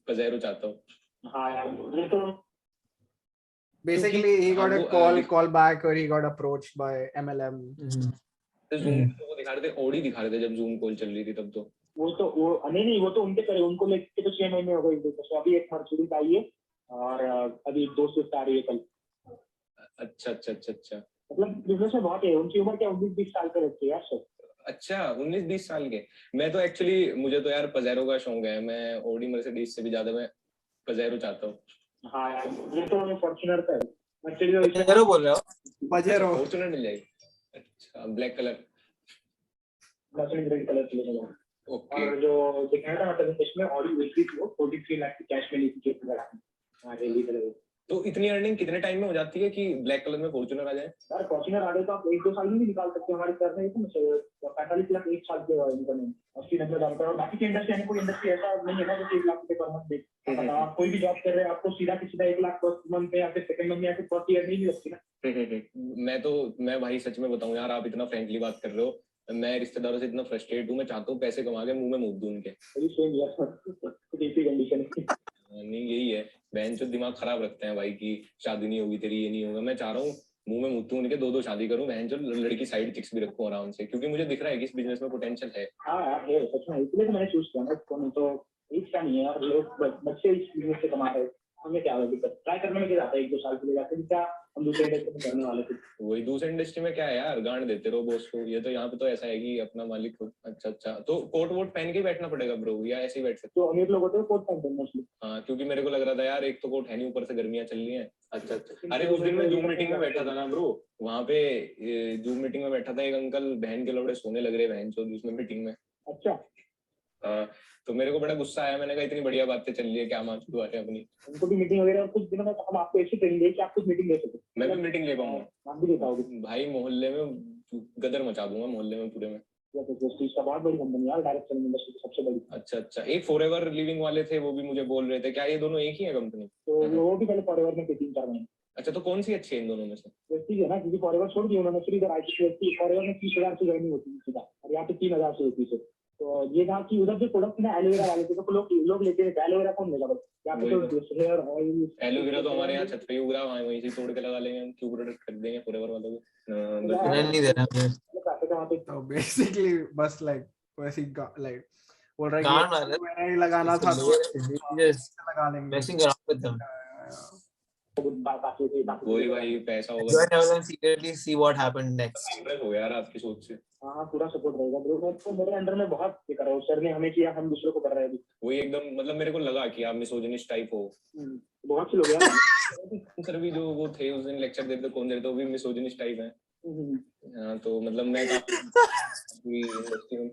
पजेरो चाहता हूँ। हाँ यार मुझे तो basically he got a call back or he got approached by MLM. Zoom तो वो दिखा रहे थे, ऑडी दिखा रहे थे जब जूम कॉल चल रही थी तब। तो वो नहीं वो तो उनके करे, उनको लेके तो 6 महीने हो गए। तो अभी एक मर्सिडीज आई है और अभी 2 स्विफ्ट आ रही है कल। अच्छा। मतलब बिजनेस में बहुत है। उनकी उम्र क्या 19-20 साल पे रहती है यार सब। अच्छा 19-20 साल के। मैं तो एक्चुअली, मुझे तो यार पजेरो का शौक है। मैं ऑडी मर्सिडीज से भी ज्यादा मैं पजेरो चाहता हूँ। हाँ यार ये तो फॉर्च्यूनर का है। पजेरो बोल रहे हो? पजेरो फॉर्च्यूनर मिल जाएगी। अच्छा ब्लैक कलर, रेड कलर चलेगा। ओके। और जो दिखाया था मतलब इसमें ऑडी वेटली को 43 लाख की कैश में ली थी। हाँ रेडी कलर। तो इतनी अर्निंग कितने टाइम में हो जाती है कि ब्लैक कलर में फॉर्च्यूनर आ जाए? यार फॉर्च्यूनर आ गए तो आप 1-2 साल में भी निकाल सकते हो। हमारे सर ने तो 45 लाख 1 साल के इनकम है, 80-90 लाख। और बाकी की इंडस्ट्री यानी कोई इंडस्ट्री ऐसा नहीं है ना जो 1 लाख रुपए पर मंथ दे। आप कोई भी जॉब कर रहे हैं आपको सीधा 1 लाख फर्स्ट मंथ पे या फिर सेकंड मंथ में या फिर फर्स्ट ईयर नहीं लगती ना। मैं भाई सच में बताऊं यार, आप इतना फ्रेंकली बात कर रहे हो, मैं रिश्तेदारों से इतना फ्रस्ट्रेट हूँ। मैं चाहता हूँ पैसे कमा के मुंह में मूत दूं उनके। नहीं यही है, बहन जो दिमाग खराब रखते हैं भाई की शादी नहीं होगी तेरी, ये नहीं होगा। मैं चाह रहा हूँ मुंह में मुतूं उनके, 2-2 शादी करूं, बहन जो लड़की साइड चिक्स भी रखूं आराम से, क्योंकि मुझे दिख रहा है कि इस बिजनेस में पोटेंशियल है। हाँ यार है सच में, इसलिए तो मैंने चूज किया ना इसको। नहीं तो इसका नहीं है यार, लोग बच्चे इस बिजनेस से कमा रहे हैं, हमें क्या दिक्कत। ट्राई करने में क्या जाता है 1-2 साल के लिए, जाते क्या हम दूसरे इंडस्ट्री में करने वाले थे। वही दूसरे इंडस्ट्री में क्या है यार, गांड देते रहो बॉस को। ये तो यहाँ पे तो ऐसा है कि अपना मालिक हो। अच्छा तो कोट वोट पहन के बैठना पड़ेगा ब्रो, या ऐसे ही बैठ सकते? तो अमीर लोग होते हैं कोट पहनते हैं मोस्टली। हाँ क्योंकि मेरे को लग रहा था यार, एक तो कोट है नहीं, ऊपर से गर्मियां चल रही हैं। अच्छा। अरे उस दिन मैं जूम मीटिंग में बैठा था ना ब्रो, वहाँ पे जूम मीटिंग में बैठा था, एक अंकल बहन के लौड़े सोने लग रहे बहन चो उसमें मीटिंग में। अच्छा। तो मेरे को बड़ा गुस्सा आया। मैंने कहा इतनी बढ़िया बातें चल रही है, क्या मार चुकी है अपनी। उनको भी मीटिंग वगैरह कुछ दिनों में हम आपको ऐसी ट्रेनिंग दें कि आप कुछ मीटिंग ले सको। मैं भी मीटिंग ले पाऊंगा, आप भी ले पाओगे भाई। मोहल्ले में गदर मचा दूंगा, मोहल्ले में पूरे में। का बहुत बड़ी कंपनी यार, डायरेक्ट सेलिंग इंडस्ट्री की सबसे बड़ी। अच्छा। एक फॉरएवर लिविंग वाले थे, वो भी मुझे बोल रहे थे, क्या ये दोनों एक ही है कंपनी? तो वो भी पहले फॉरएवर में 3-4 महीने। अच्छा तो कौन सी अच्छी है इन दोनों में से? वेस्टीज है ना, क्योंकि फॉरएवर छोड़ दी उन्होंने, फिर इधर आई फॉरएवर में 30,000 से ज्वाइनिंग होती है सीधा, और यहाँ पे 3,000 से होती है। तो ये था कि उधर जो प्रोडक्ट ना एलोवेरा वाले थे, तो लोग लेते हैं। एलोवेरा कौन लेगा भाई? यहाँ पे तो हेयर ऑयल, एलोवेरा तो हमारे यहाँ छत पे उग रहा है, वहीं से तोड़ के लगा लेंगे हम। क्यों प्रोडक्ट खरीद देंगे फॉरएवर वालों को? नहीं दे रहा मैं। तो बेसिकली बस लाइक वैसी लाइक बोल रहा है कि मैंने ही लगाना था तो लगा लेंगे। Messing around with them. वही भाई पैसा होगा। Join everyone secretly, see what happened next. हो यार आपकी सोच से। हाँ पूरा सपोर्ट रहेगा ब्रो। तो मेरे अंडर में बहुत ये कर रहा हूँ, सर ने हमें किया, हम दूसरों को कर रहे हैं अभी। वही एकदम, मतलब मेरे को लगा कि आप मिसोजिनिस्ट टाइप हो। बहुत से लोग यार सर भी जो वो थे उस दिन लेक्चर देते, कौन देते, वो भी मिसोजिनिस्ट टाइप है। तो मतलब मैं काफी इंडस्ट्री में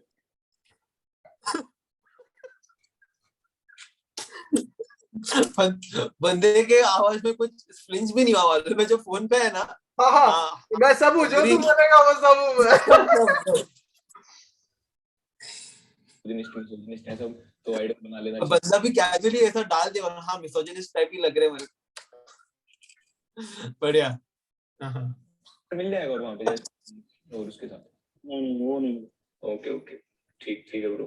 बंदे के आवाज में कुछ फ्लिंच भी नहीं हुआ मालूम है, जो फोन पे है ना। हाँ, मैं सब हूँ, जो तू बोलेगा वो सब हूँ मैं। मिसोजिनिस्ट है सब, तो आइडिया बना लेना चाहिए। बंदा भी कैजुअली ऐसा डाल दे और हाँ मिसोजिनिस्ट टाइप ही लग रहे हैं मेरे। बढ़िया। मिल जाएगा और वहाँ पे और उसके साथ नहीं वो नहीं। ओके ठीक है ब्रो।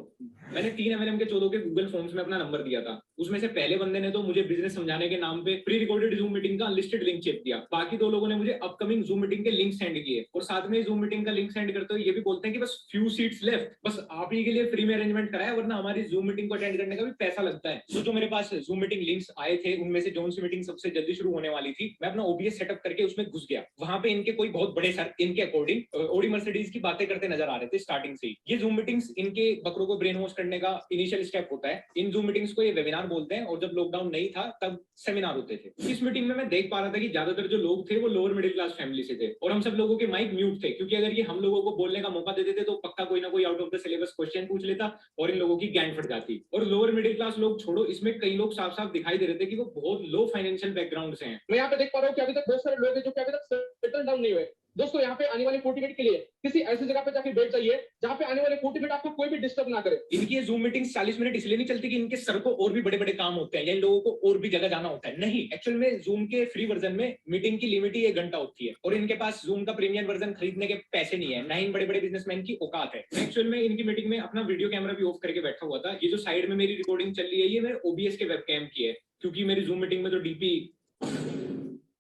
मैंने 3 MLM के 14 के गूगल फॉर्म्स में अपना नंबर दिया था। उसमें से पहले बंदे ने तो मुझे बिजनेस समझाने के नाम पे प्री रिकॉर्डेड जूम मीटिंग का अनलिस्टेड लिंक चेप दिया। बाकी 2 लोगों ने मुझे अपकमिंग जूम मीटिंग के लिंक सेंड किए और साथ में जूम मीटिंग का लिंक सेंड करते हुए ये भी बोलते हैं कि बस फ्यू सीट्स लेफ्ट, बस आप ही के लिए फ्री में अरेंजमेंट कराया, वरना हमारी जूम मीटिंग को अटेंड करने का भी पैसा लगता है। तो जो मेरे पास जूम मीटिंग लिंक्स आए थे उनमें से जोन सी मीटिंग सबसे जल्दी शुरू होने वाली थी। मैं अपना OBS सेटअप करके उसमें घुस गया। वहां पे इनके कोई बहुत बड़े सर इनके अकॉर्डिंग ओडी मर्सिडीज की बातें करते नजर आ रहे थे स्टार्टिंग से ही। ये जूम मीटिंग्स इनके बकरों को ब्रेन वॉश करने का इनिशियल स्टेप होता है। इन जूम मीटिंग्स को ये वेबिनार बोलते हैं और जब लॉकडाउन नहीं था तब सेमिनार होते थे। इस मीटिंग में मैं देख पा रहा था कि ज्यादातर जो लोग थे वो लोअर मिडिल क्लास फैमिली से थे और हम सब लोगों के माइक म्यूट थे, क्योंकि अगर ये हम लोगों को बोलने का मौका दे देते तो पक्का कोई ना कोई out of the syllabus question पूछ लेता और इन लोगों की गैंग फट जाती। और लोअर मिडिल क्लास लोग छोड़ो, इसमें कई लोग साफ साफ दिखाई दे रहे थे कि वो बहुत लो फाइनेंशियल बैकग्राउंड से हैं। मैं यहाँ पे देख पा रहा हूँ कि अभी तक बहुत सारे लोग हैं जो कि अभी तक सेटल डाउन नहीं हुए। दोस्तों यहाँ पे आने वाले 40 मिनट के लिए किसी ऐसी जगह पे जाके बैठ जाइए जहाँ पे आने वाले 40 मिनट आपको कोई भी डिस्टर्ब ना करे। इनकी ये जूम मीटिंग 40 मिनट इसलिए नहीं चलती कि इनके सर को और भी बड़े बड़े काम होते हैं या इन लोगों को और भी जगह जाना होता है। नहीं, एक्चुअल में जूम के फ्री वर्जन में मीटिंग की लिमिट ही 1 घंटा होती है और इनके पास जूम का प्रीमियम वर्जन खरीदने के पैसे नहीं है, ना ही बड़े बड़े बिजनेसमैन की औकात है। एक्चुअल में इनकी मीटिंग में अपना वीडियो कैमरा भी ऑफ करके बैठा हुआ था। ये जो साइड में मेरी रिकॉर्डिंग चल रही है ये मेरे OBS के वेबकैम की है, क्योंकि मेरी जूम मीटिंग में तो DP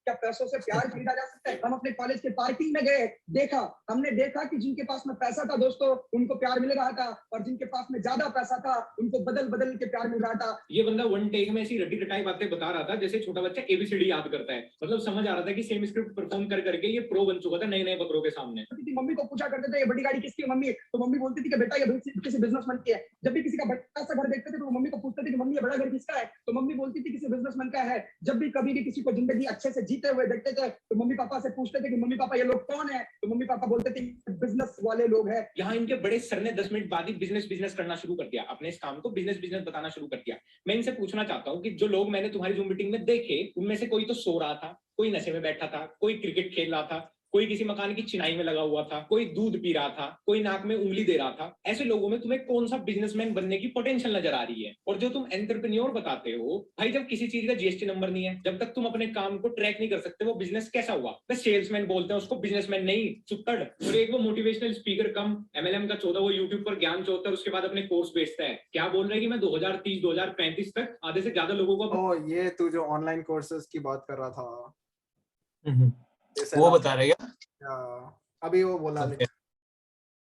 क्या पैसों से प्यार खरीदा जा सकता है? हम अपने कॉलेज के पार्किंग में गए, हमने देखा कि जिनके पास में पैसा था दोस्तों उनको प्यार मिल रहा था और जिनके पास में ज्यादा पैसा था उनको बदल बदल के प्यार मिल रहा था। ये बंदा वन टेक में ऐसी रट्टी रटाई बातें बता रहा था जैसे छोटा बच्चा ABCD याद करता है। मतलब समझ आ रहा था कि सेम स्क्रिप्ट परफॉर्म कर करके ये प्रो बन चुका था नए नए बकरों के सामने। मम्मी को पूछा करते थे ये बड़ी गाड़ी किसकी है मम्मी, तो मम्मी बोलती थी कि बेटा ये किसी बिजनेसमैन की है। जब भी किसी का बड़ा सा घर देखते थे तो मम्मी को पूछते थे कि मम्मी ये बड़ा घर किसका है, तो मम्मी बोलती थी किसी बिजनेसमैन का है। जब भी कभी भी किसी को जिंदगी अच्छे से जीते हुए देखते थे तो मम्मी पापा से पूछते थे कि मम्मी पापा ये लोग कौन है, तो मम्मी पापा बोलते थे बिजनेस वाले लोग हैं। यहाँ इनके बड़े सर ने 10 मिनट बाद ही बिजनेस करना शुरू कर दिया, अपने इस काम को बिजनेस बताना शुरू कर दिया। मैं इनसे पूछना चाहता हूँ कि जो लोग मैंने तुम्हारी जूम मीटिंग में देखे उनमें से कोई तो सो रहा था, कोई नशे में बैठा था, कोई क्रिकेट खेल रहा था, कोई किसी मकान की चिनाई में लगा हुआ था, कोई दूध पी रहा था, कोई नाक में उंगली दे रहा था। ऐसे लोगों में तुम्हें कौन सा बिजनेसमैन बनने की पोटेंशियल नजर आ रही है? और जो तुम एंटरप्रेन्योर बताते हो भाई, जब किसी चीज का GST नंबर नहीं है, जब तक तुम अपने काम को ट्रैक नहीं कर सकते वो बिजनेस कैसा हुआ? बस सेल्समैन बोलते हैं उसको, बिजनेसमैन नहीं, चुत्तड़। और एक वो मोटिवेशनल स्पीकर कम MLM का 14 वो यूट्यूब पर ज्ञान चौथा उसके बाद अपने कोर्स बेचता है। क्या बोल रहा है कि मैं 2030-2035 तक आधे से ज्यादा लोगों को ये तू जो ऑनलाइन कोर्सेज की बात कर रहा था वो बता रहे क्या? अभी वो बोला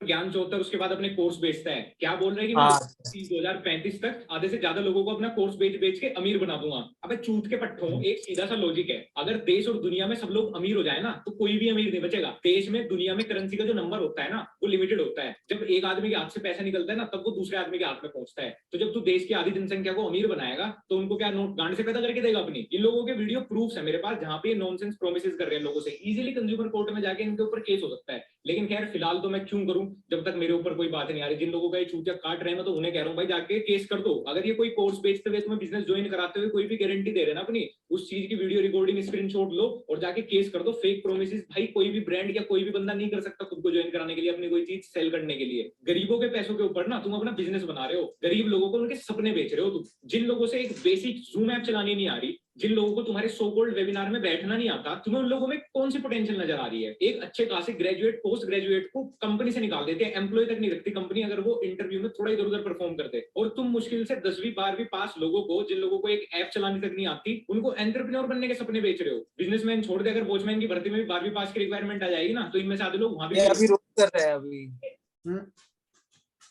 ज्ञान चौहत्तर उसके बाद अपने कोर्स बेचता है। क्या बोल रहे हैं कि मैं 2035 तक आधे से ज्यादा लोगों को अपना कोर्स बेच के अमीर बना दूंगा। अबे चूत के पट्टों, एक सीधा सा लॉजिक है, अगर देश और दुनिया में सब लोग अमीर हो जाए ना तो कोई भी अमीर नहीं बचेगा। देश में दुनिया में करेंसी का जो नंबर होता है ना वो लिमिटेड होता है। जब एक आदमी के हाथ से पैसा निकलता है ना तब वो दूसरे आदमी के हाथ में पहुंचता है। तो जब तू देश की आधी जनसंख्या को अमीर बनाएगा तो उनको क्या नोट गांड से पैदा करके देगा अपनी? इन लोगों के वीडियो प्रूफ्स है मेरे पास जहां पे नॉनसेंस प्रोमिसेस कर रहे हैं लोगों से। इजीली कंज्यूमर कोर्ट में जाके इनके ऊपर केस हो सकता है, लेकिन खैर फिलहाल तो मैं क्यों करूं जब तक मेरे ऊपर कोई बात नहीं आ रही। जिन लोगों का ये चूतिया काट रहे हैं मैं तो उन्हें कह रहा हूं भाई जाके केस कर दो। अगर ये कोई कोर्स बेचते हुए तुम्हें बिजनेस ज्वाइन कराते हुए कोई भी गारंटी दे रहे ना अपनी, उस चीज की वीडियो रिकॉर्डिंग स्क्रीनशॉट लो और जाके केस कर दो। फेक प्रोमिसेस भाई कोई भी ब्रांड या कोई भी बंदा नहीं कर सकता खुद को ज्वाइन कराने के लिए, अपनी कोई चीज सेल करने के लिए। गरीबों के पैसों के ऊपर ना तुम अपना बिजनेस बना रहे हो, गरीब लोगों को उनके सपने बेच रहे हो तुम। जिन लोगों से एक बेसिक जूम ऐप चलानी नहीं आ रही, जिन लोगों को तुम्हारे सो कॉल्ड वेबिनार में बैठना नहीं आता, तुम्हें उन लोगों में कौन सी पोटेंशियल नजर आ रही है? एक अच्छे खासे ग्रेजुएट पोस्ट ग्रेजुएट को कंपनी से निकाल देते हैं, एम्प्लॉय तक नहीं रखती कंपनी अगर वो इंटरव्यू में थोड़ा इधर उधर परफॉर्म करते। और तुम मुश्किल से 10वीं 12वीं पास लोगों को, जिन लोगों को एक ऐप चलानी तक नहीं आती, उनको एंटरप्रेन्योर बनने के सपने बेच रहे हो। बिजनेसमैन छोड़ दे, अगर वॉचमैन की भर्ती में भी 12वीं पास की रिक्वायरमेंट आ जाएगी ना तो इनमें से आधे लोग वहां भी अभी रोज कर रहे हैं।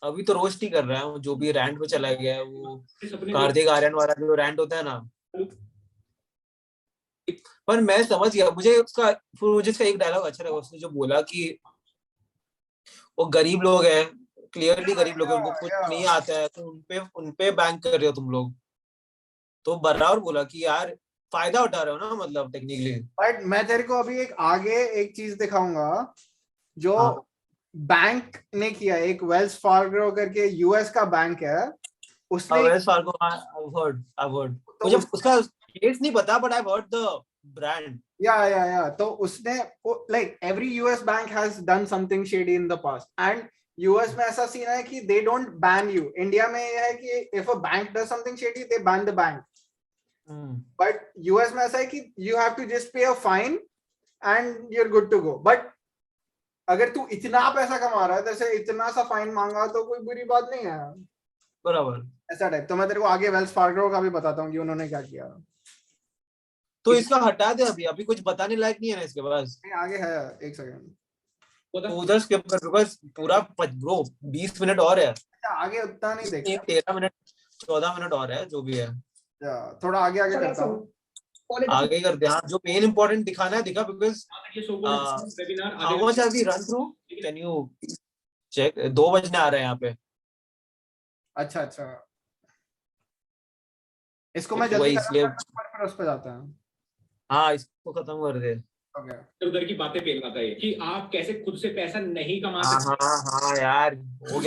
अभी तो रोस्ट ही कर रहा है जो भी रैंट पे चला गया है वो कार्तिक आर्यन वाला जो रैंट होता है ना। पर मैं समझ गया, मुझे उसका एक डायलॉग अच्छा लगा। उसने जो बोला कि वो गरीब लोग हैं, क्लियरली गरीब लोग हैं, उनको कुछ नहीं आता है तो उनपे बैंक कर रहे हो तुम लोग। तो बराबर बोला कि यार फायदा उठा रहे हो ना, मतलब टेक्निकली। बट मैं तेरे को अभी एक चीज दिखाऊंगा जो बैंक ने किया, एक वेल्स फार्गो करके यूएस का बैंक है, उसने वेल्स फार्गो, I've heard. मुझे उसका केस नहीं पता, but I've heard the brand. या तो उसने like every US bank has done something shady in the past, and US में ऐसा सीन है कि they don't ban you. India में ये है कि if a bank does something shady, they ban the bank. But US में ऐसा है कि you have to just pay a fine and you're good to go. But अगर तू इतना पैसा कमा रहा है, जैसे इतना सा फाइन मांगा, तो कोई बुरी बात नहीं है. बराबर, ऐसा टाइप. तो मैं तेरे को आगे वेल्स फार्गो का भी बताता हूँ कि उन्होंने क्या किया. तो इसका हटा दे, अभी कुछ बताने लायक नहीं है ना इसके पास. आगे है, एक सेकंड. तो उधर स्किप कर, बिकॉज़ पूरा ब्रो 20 मिनट और है. आगे उतना नहीं देख. 13 मिनट 14 मिनट और है, जो भी है. थोड़ा आगे करता हूँ. आगे करते हैं. जो मेन इंपॉर्टेंट दिखाना है दिखा, because how much have we run through, can you check? 2 बजने आ रहे हैं यहाँ पे. अच्छा, इसको मैं जल्दी इसलिए फिर उस पे जाता हूँ. हाँ, इसको खत्म कर दे. उधर की बातें पेलना चाहिए कि आप कैसे खुद से पैसा नहीं कमा सकते. हाँ यार, हो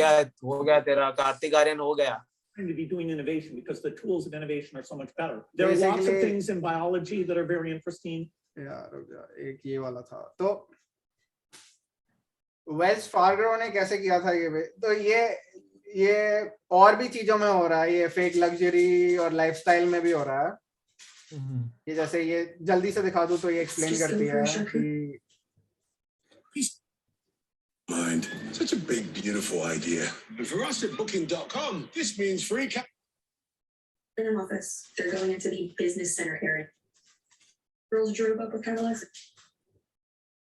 गया तेरा कार्तिक आर्यन हो गया. To be doing innovation because the tools of innovation are so much better. There are lots of things in biology that are very interesting. एक ये वाला था. तो वेल्स फार्गो ने कैसे किया था ये? तो ये और भी चीजों में हो रहा है. ये फेक लग्जरी और लाइफस्टाइल में भी हो रहा है. ये जैसे ये जल्दी से दिखा दूं तो ये एक्सप्लेन करती है कि Mind. Such a big, beautiful idea. And for us at Booking.com, this means free in an office. They're going into the business center area. Girls drove up with catalogs.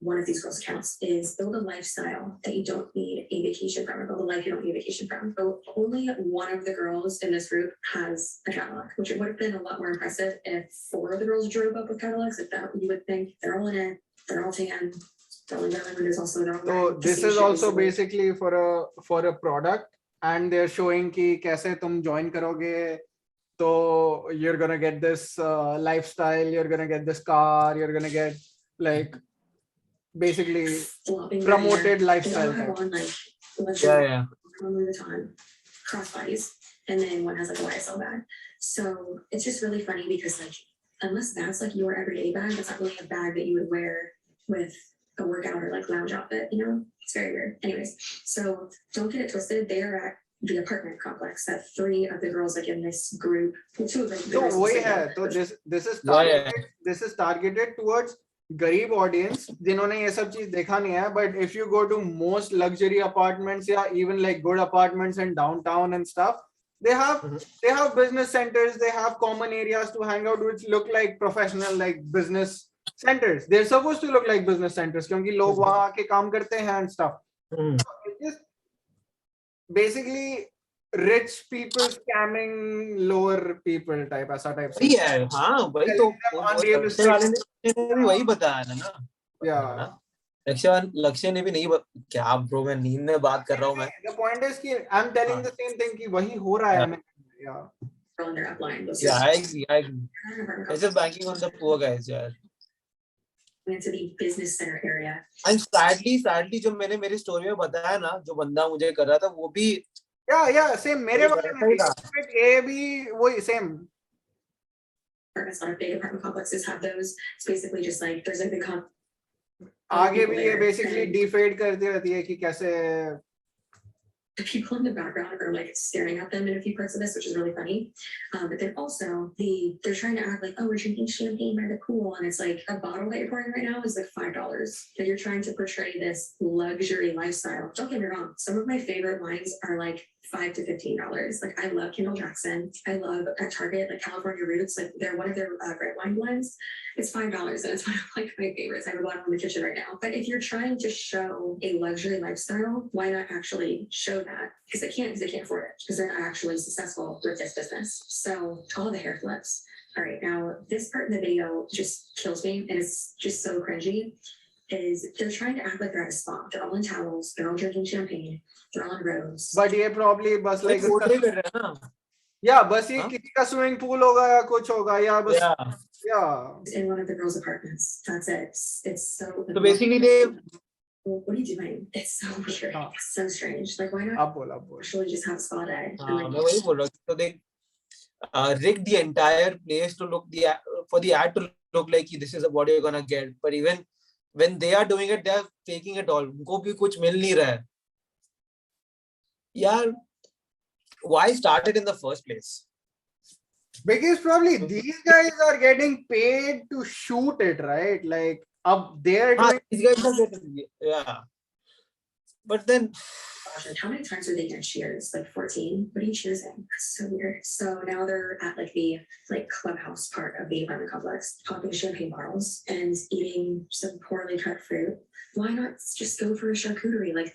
One of these girls' accounts is build a lifestyle that you don't need a vacation from, or build a life you don't need a vacation from. But only one of the girls in this group has a catalog, which would have been a lot more impressive if 4 of the girls drove up with catalogs. If that, you would think they're all in it, they're all tan. So this is also basically for a product, and they're showing कि कैसे तुम join करोगे, तो you're gonna get this lifestyle, you're gonna get this car, you're gonna get like basically promoted lifestyle. Yeah. Crossbodies, and then one has like a YSL bag. So it's just really funny because like unless that's like your everyday bag, that's not really a bag that you would wear with a workout or like lounge outfit, you know? It's very weird. Anyways, so don't get it twisted. They are at the apartment complex that 3 of the girls like in this group, 2 of them. So this is targeted towards गरीब ऑडियंस जिन्होंने ये सब चीज देखा नहीं है. But if you go to most luxury apartments या even like good apartments in downtown and stuff, they have business centers, they have common areas to hang out which look like professional like business centers. They're supposed to look like business centers क्योंकि लोग वहां आके काम करते हैं and stuff. It's just basically rich people scamming lower people type, ऐसा type. Yeah, हाँ वही तो वही बताया ना. Yeah. लक्ष्य ने भी नहीं क्या ब्रो, मैं नींद में बात कर रहा हूँ मैं. The point is कि I'm telling the same thing कि वही हो रहा है. Yeah, I agree. It's just banking on the poor guys, यार. Into the business center area. And sadly जो मैंने मेरी स्टोरी में बताया ना, जो बंदा मुझे कर रहा था वो भी same मेरे वाले में भी ये भी वही same. A lot of big apartment complexes have those. It's basically just like there's like the आगे भी ये basically defade करती रहती है कि कैसे the people in the background are like staring at them in a few parts of this, which is really funny. But then also they're trying to act like, oh, we're drinking champagne by the pool, and it's like a bottle that you're pouring right now is like $5. That you're trying to portray this luxury lifestyle. Don't get me wrong, some of my favorite wines are like $5 to $15. Like I love Kendall Jackson. I love at Target like California Roots. Like they're one of their great wine blends. It's $5 and it's one of like my favorites. I have a bottle in the kitchen right now. But if you're trying to show a luxury lifestyle, why not actually show that? Because they can't afford it because they're not actually successful with this business. So all the hair flips. All right, now this part in the video just kills me and it's just so cringy. Is they're trying to act like they're at a spa. They're all in towels. They're all drinking champagne. They're all in robes. But ये probably बस like बस ये किसी का swimming pool होगा या कुछ होगा या बस in one of the girls' apartments. That's it. It's so. So basically well, what are you doing? It's so weird. It's so strange. Like, why not आप बोल actually just have a spa day? And हाँ, like, मैं वही बोल रहा हूँ. So they rigged the entire place to look for the ad to look like this is what you're gonna get. But even when they are doing it, they are faking it all. उनको भी कुछ मिल नहीं रहा है. यार, why start it in the first place? Because probably these guys are getting paid to shoot it, right? Like up there doing. These guys are getting, yeah. But then, gosh, like, how many times are they gonna cheers? Like 14? What are you cheersing? That's so weird. So now they're at like the clubhouse part of the apartment complex, popping champagne bottles and eating some poorly cut fruit. Why not just go for a charcuterie? Like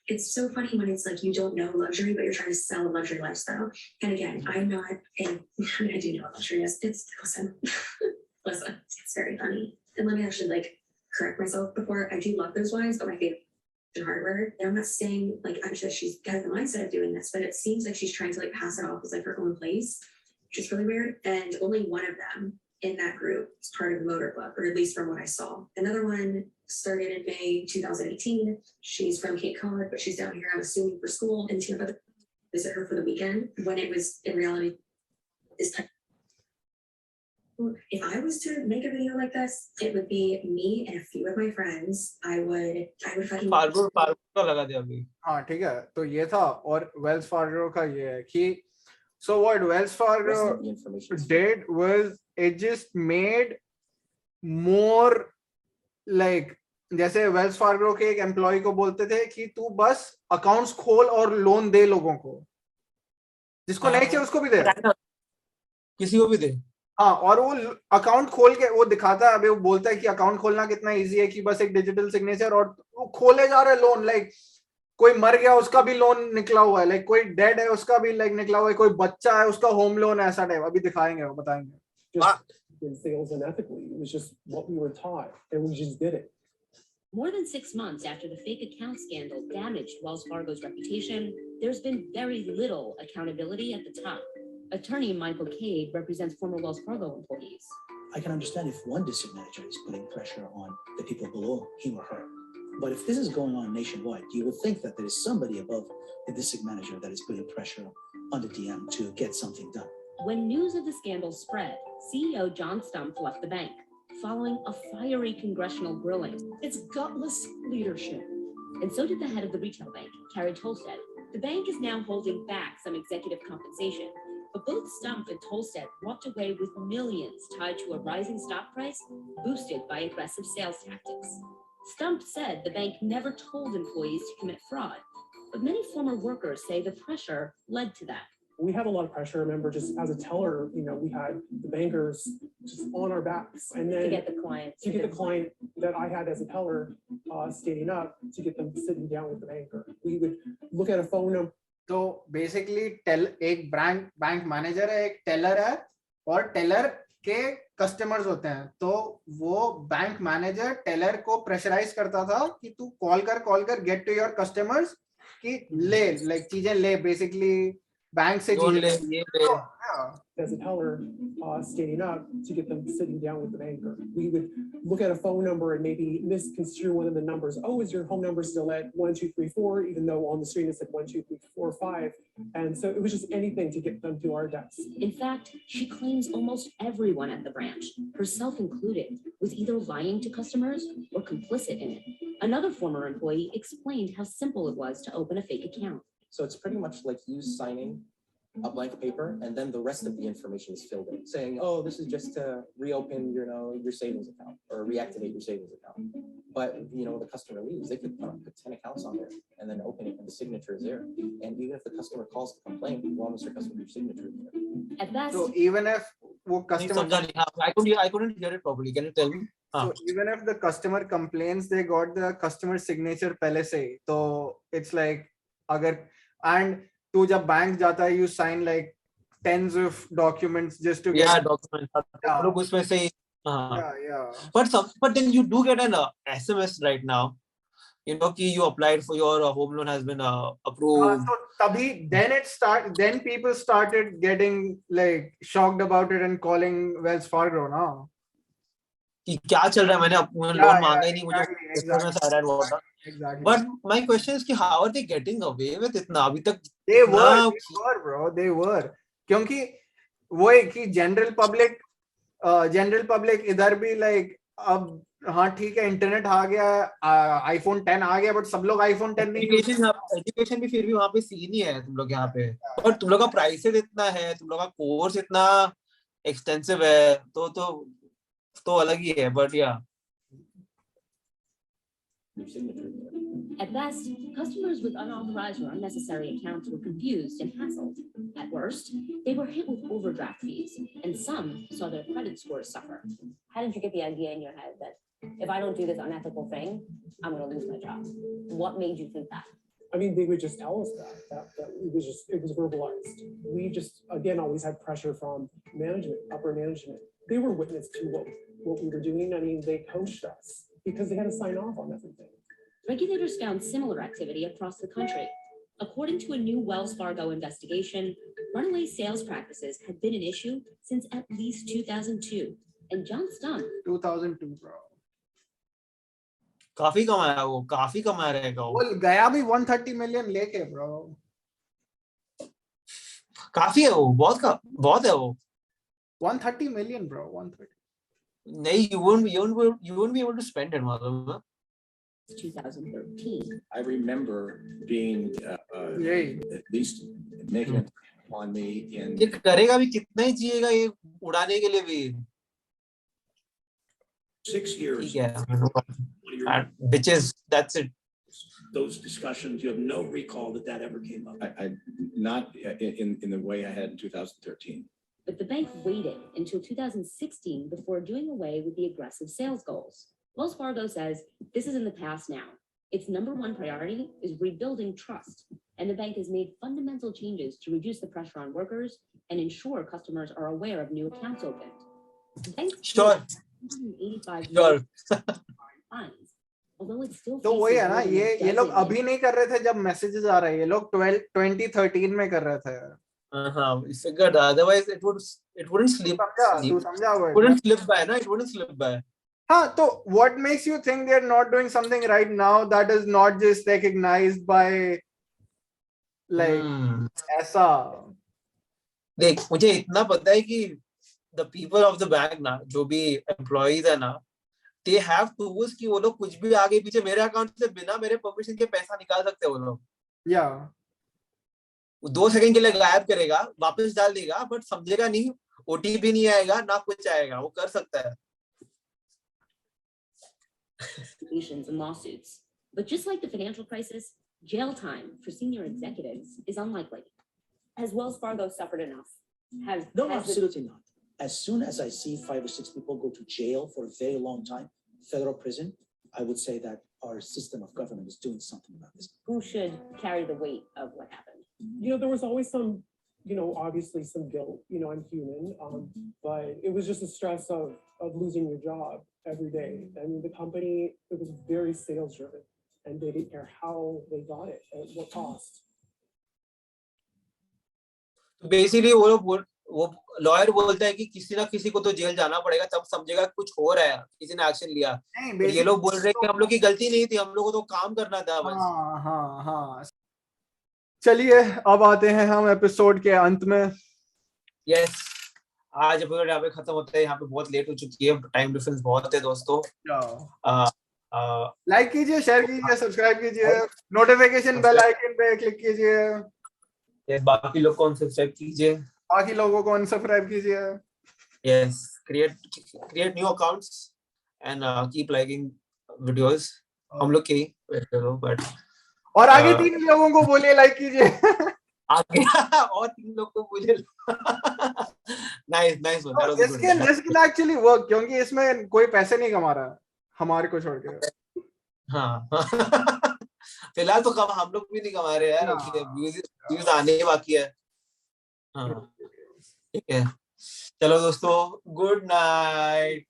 it's so funny when it's like you don't know luxury, but you're trying to sell a luxury lifestyle. And again, I mean, I do know what luxury is. Listen, it's very funny. And let me actually like correct myself before. I do love those wines, but my favorite is hardware. And I'm not saying like I'm sure she's got the mindset of doing this, but it seems like she's trying to like pass it off as like her own place, which is really weird. And only one of them in that group is part of the motor club, or at least from what I saw. Another one started in May 2018. She's from Cape Cod, but she's down here, I'm assuming, for school, and Tampa to visit her for the weekend, when it was in reality this time. If I was to make a video like this, it would be me and a few of my friends. I would fucking Fargo का लगा दिया अभी. हाँ ठीक है, तो ये था. और Wells Fargo का ये है कि so what Wells Fargo did was it just made more like, जैसे Wells Fargo के एक एम्प्लॉय को बोलते थे कि तू बस अकाउंट्स खोल और लोन दे लोगों को, जिसको नहीं चाहिए उसको भी दे, किसी को भी दे. हाँ, और वो अकाउंट खोल के वो दिखाता है, अभी वो बोलता है कि अकाउंट खोलना कितना इजी है, कि बस एक डिजिटल सिग्नेचर, और वो खोले जा रहे लोन. लाइक कोई मर गया उसका भी लोन निकला हुआ है, लाइक कोई डेड है उसका भी लाइक निकला हुआ है, कोई बच्चा है उसका होम लोन, ऐसा टाइप. अभी दिखाएंगे, वो बताएंगे. In sales unethically. It was just what we were taught, and we just did it. More than 6 months after the fake account scandal damaged Wells Fargo's reputation, there's been very little accountability at the top. Attorney Michael Cade represents former Wells Fargo employees. I can understand if one district manager is putting pressure on the people below him or her. But if this is going on nationwide, you would think that there is somebody above the district manager that is putting pressure on the DM to get something done. When news of the scandal spread, CEO John Stumpf left the bank, following a fiery congressional grilling. It's gutless leadership. And so did the head of the retail bank, Carrie Tolstead. The bank is now holding back some executive compensation, but both Stumpf and Tolstead walked away with millions tied to a rising stock price boosted by aggressive sales tactics. Stumpf said the bank never told employees to commit fraud, but many former workers say the pressure led to that. We had a lot of pressure. I remember just as a teller, we had the bankers just on our backs, and then to get the client that I had as a teller standing up to get them sitting down with the banker. We would look at a phone number. तो बेसिकली एक बैंक मैनेजर है, एक टेलर है, और टेलर के कस्टमर्स होते हैं. तो वो बैंक मैनेजर टेलर को प्रेशराइज करता था कि तू कॉल कर गेट टू योर कस्टमर्स, कि ले लाइक चीजें ले, बेसिकली बैंक से as a teller standing up to get them sitting down with the banker. We would look at a phone number and maybe misconstrue one of the numbers. Oh, is your home number still at 1234, even though on the screen it said 12345? And so it was just anything to get them to our desk. In fact, she claims almost everyone at the branch, herself included, was either lying to customers or complicit in it. Another former employee explained how simple it was to open a fake account. So it's pretty much like you signing a blank paper, and then the rest of the information is filled in, saying, "Oh, this is just to reopen, your savings account or reactivate your savings account." But the customer leaves, they could put 10 accounts on there and then open it, and the signature is there. And even if the customer calls to complain, well, Mr. Customer, your signature is there. At best, so even if wo customer, I couldn't hear it properly. Can you tell me? So even if the customer complains, they got the customer signature पहले से ही. So it's like अगर and तू जब बैंक जाता है, you sign like tens of documents just to get documents. लोग उसमें से yeah. But then you do get an SMS right now, कि you applied for your home loan has been approved. So तभी then people started getting like shocked about it and calling Wells Fargo now. कि क्या चल रहा है, मैंने लोन मांगा ही नहीं, मुझे SMS आ रहा है. Exactly. But my question is कि how are they getting away with इतना अभी तक? They were bro, they were. क्योंकि वो है कि जनरल पब्लिक इधर भी लाइक अब हाँ ठीक है इंटरनेट आ गया, आईफोन 10 आ गया, बट सब लोग आईफोन 10 नहीं यूज। एजुकेशन भी फिर भी वहाँ पे सीन ही है तुम लोग यहाँ पे, और तुम लोग का प्राइसेस इतना है, तुम लोग का कोर्स इतना एक्सटेंसिव है, तो अलग ही है, बट या At best, customers with unauthorized or unnecessary accounts were confused and hassled. At worst, they were hit with overdraft fees, and some saw their credit scores suffer. How did you get the idea in your head that if I don't do this unethical thing, I'm going to lose my job? What made you think that? I mean, they would just tell us that it was verbalized. We just, again, always had pressure from management, upper management. They were witness to what we were doing. I mean, they coached us because they had to sign off on everything. Regulators found similar activity across the country. According to a new Wells Fargo investigation, runaway sales practices had been an issue since at least 2002. And John Stump, 2002 bro, काफी कमाया वो, काफी कमा रहेगा वो गया भी 130 मिलियन लेके bro, काफी है वो, बहुत है वो 130 मिलियन bro, 130 नहीं, you won't be able to spend it मतलब 2013. I remember being at least making it on me in. ये करेगा भी कितना ही चाहिएगा ये उड़ाने के लिए भी 6 years. Yeah, bitches, that's it. Those discussions, you have no recall that ever came up. I not in the way I had in 2013. But the bank waited until 2016 before doing away with the aggressive sales goals. Wells Fargo says this is in the past now. Its number one priority is rebuilding trust, and the bank has made fundamental changes to reduce the pressure on workers and ensure customers are aware of new accounts opened. The bank Sure. 185 fines, although it's still तो वही है ना, ये लोग अभी नहीं कर रहे थे जब मैसेजेस आ रहे हैं, ये लोग 2013 में कर रहे थे। हाँ, figured otherwise it wouldn't slip. तू समझा वो wouldn't slip by ना, it wouldn't slip by. हाँ, तो what makes you think they're not doing something right now that is not just recognized by like ऐसा? देख, मुझे इतना पता है कि the people of the bank ना, जो भी employees है ना, they have tools कि वो लोग कुछ भी आगे पीछे मेरे अकाउंट से बिना मेरे परमिशन के पैसा निकाल सकते हैं वो लोग। वो 2 सेकंड के लिए गायब करेगा, वापस डाल देगा, बट समझेगा नहीं, ओटीपी नहीं आएगा ना, कुछ आएगा, वो कर सकता है। and lawsuits. But just like the financial crisis, jail time for senior executives is unlikely. Has Wells Fargo suffered enough? No, absolutely not. As soon as I see 5 or 6 people go to jail for a very long time, federal prison, I would say that our system of government is doing something about this. Who should carry the weight of what happened? You know, there was always some, obviously some guilt. I'm human, but it was just the stress of losing your job every day. I mean, the company, it was very sales driven, and they didn't care how they got it, at what cost. Basically, वो लॉयर बोलता है कि किसी ना किसी को तो जेल जाना पड़ेगा, तब समझेगा कुछ हो रहा है, किसी ने एक्शन लिया। ये लोग बोल रहे हैं कि हम लोग की गलती नहीं थी, हम लोगों को तो काम करना था बस। हाँ। चलिए अब आते हैं हम एपिसोड के अंत में। यस, आज एपिसोड यहाँ पे खत्म होता है, यहाँ पे बहुत लेट हो चुकी है, टाइम डिफरेंस बहुत है दोस्तों। लाइक कीजिए, शेयर कीजिए, सब्सक्राइब कीजिए, नोटिफिकेशन बेल आइकन पे क्लिक कीजिए, बाकी लोग को अनसब्सक्राइब कीजिए, बाकी लोगों को अनसब्सक्राइब कीजिए। Yes, create new accounts and keep liking videos. हम लोग के बट और आगे 3 लोगों को बोलिए लाइक कीजिए। आगे और 3 लोगों को बोलिए। Nice this can actually work, क्योंकि इसमें कोई पैसे नहीं कमा रहा हमारे को छोड़ के। हाँ फिलहाल तो हम लोग भी नहीं कमा रहे यार, व्यूज आने बाकी है। हाँ ठीक है, चलो दोस्तों, गुड नाइट।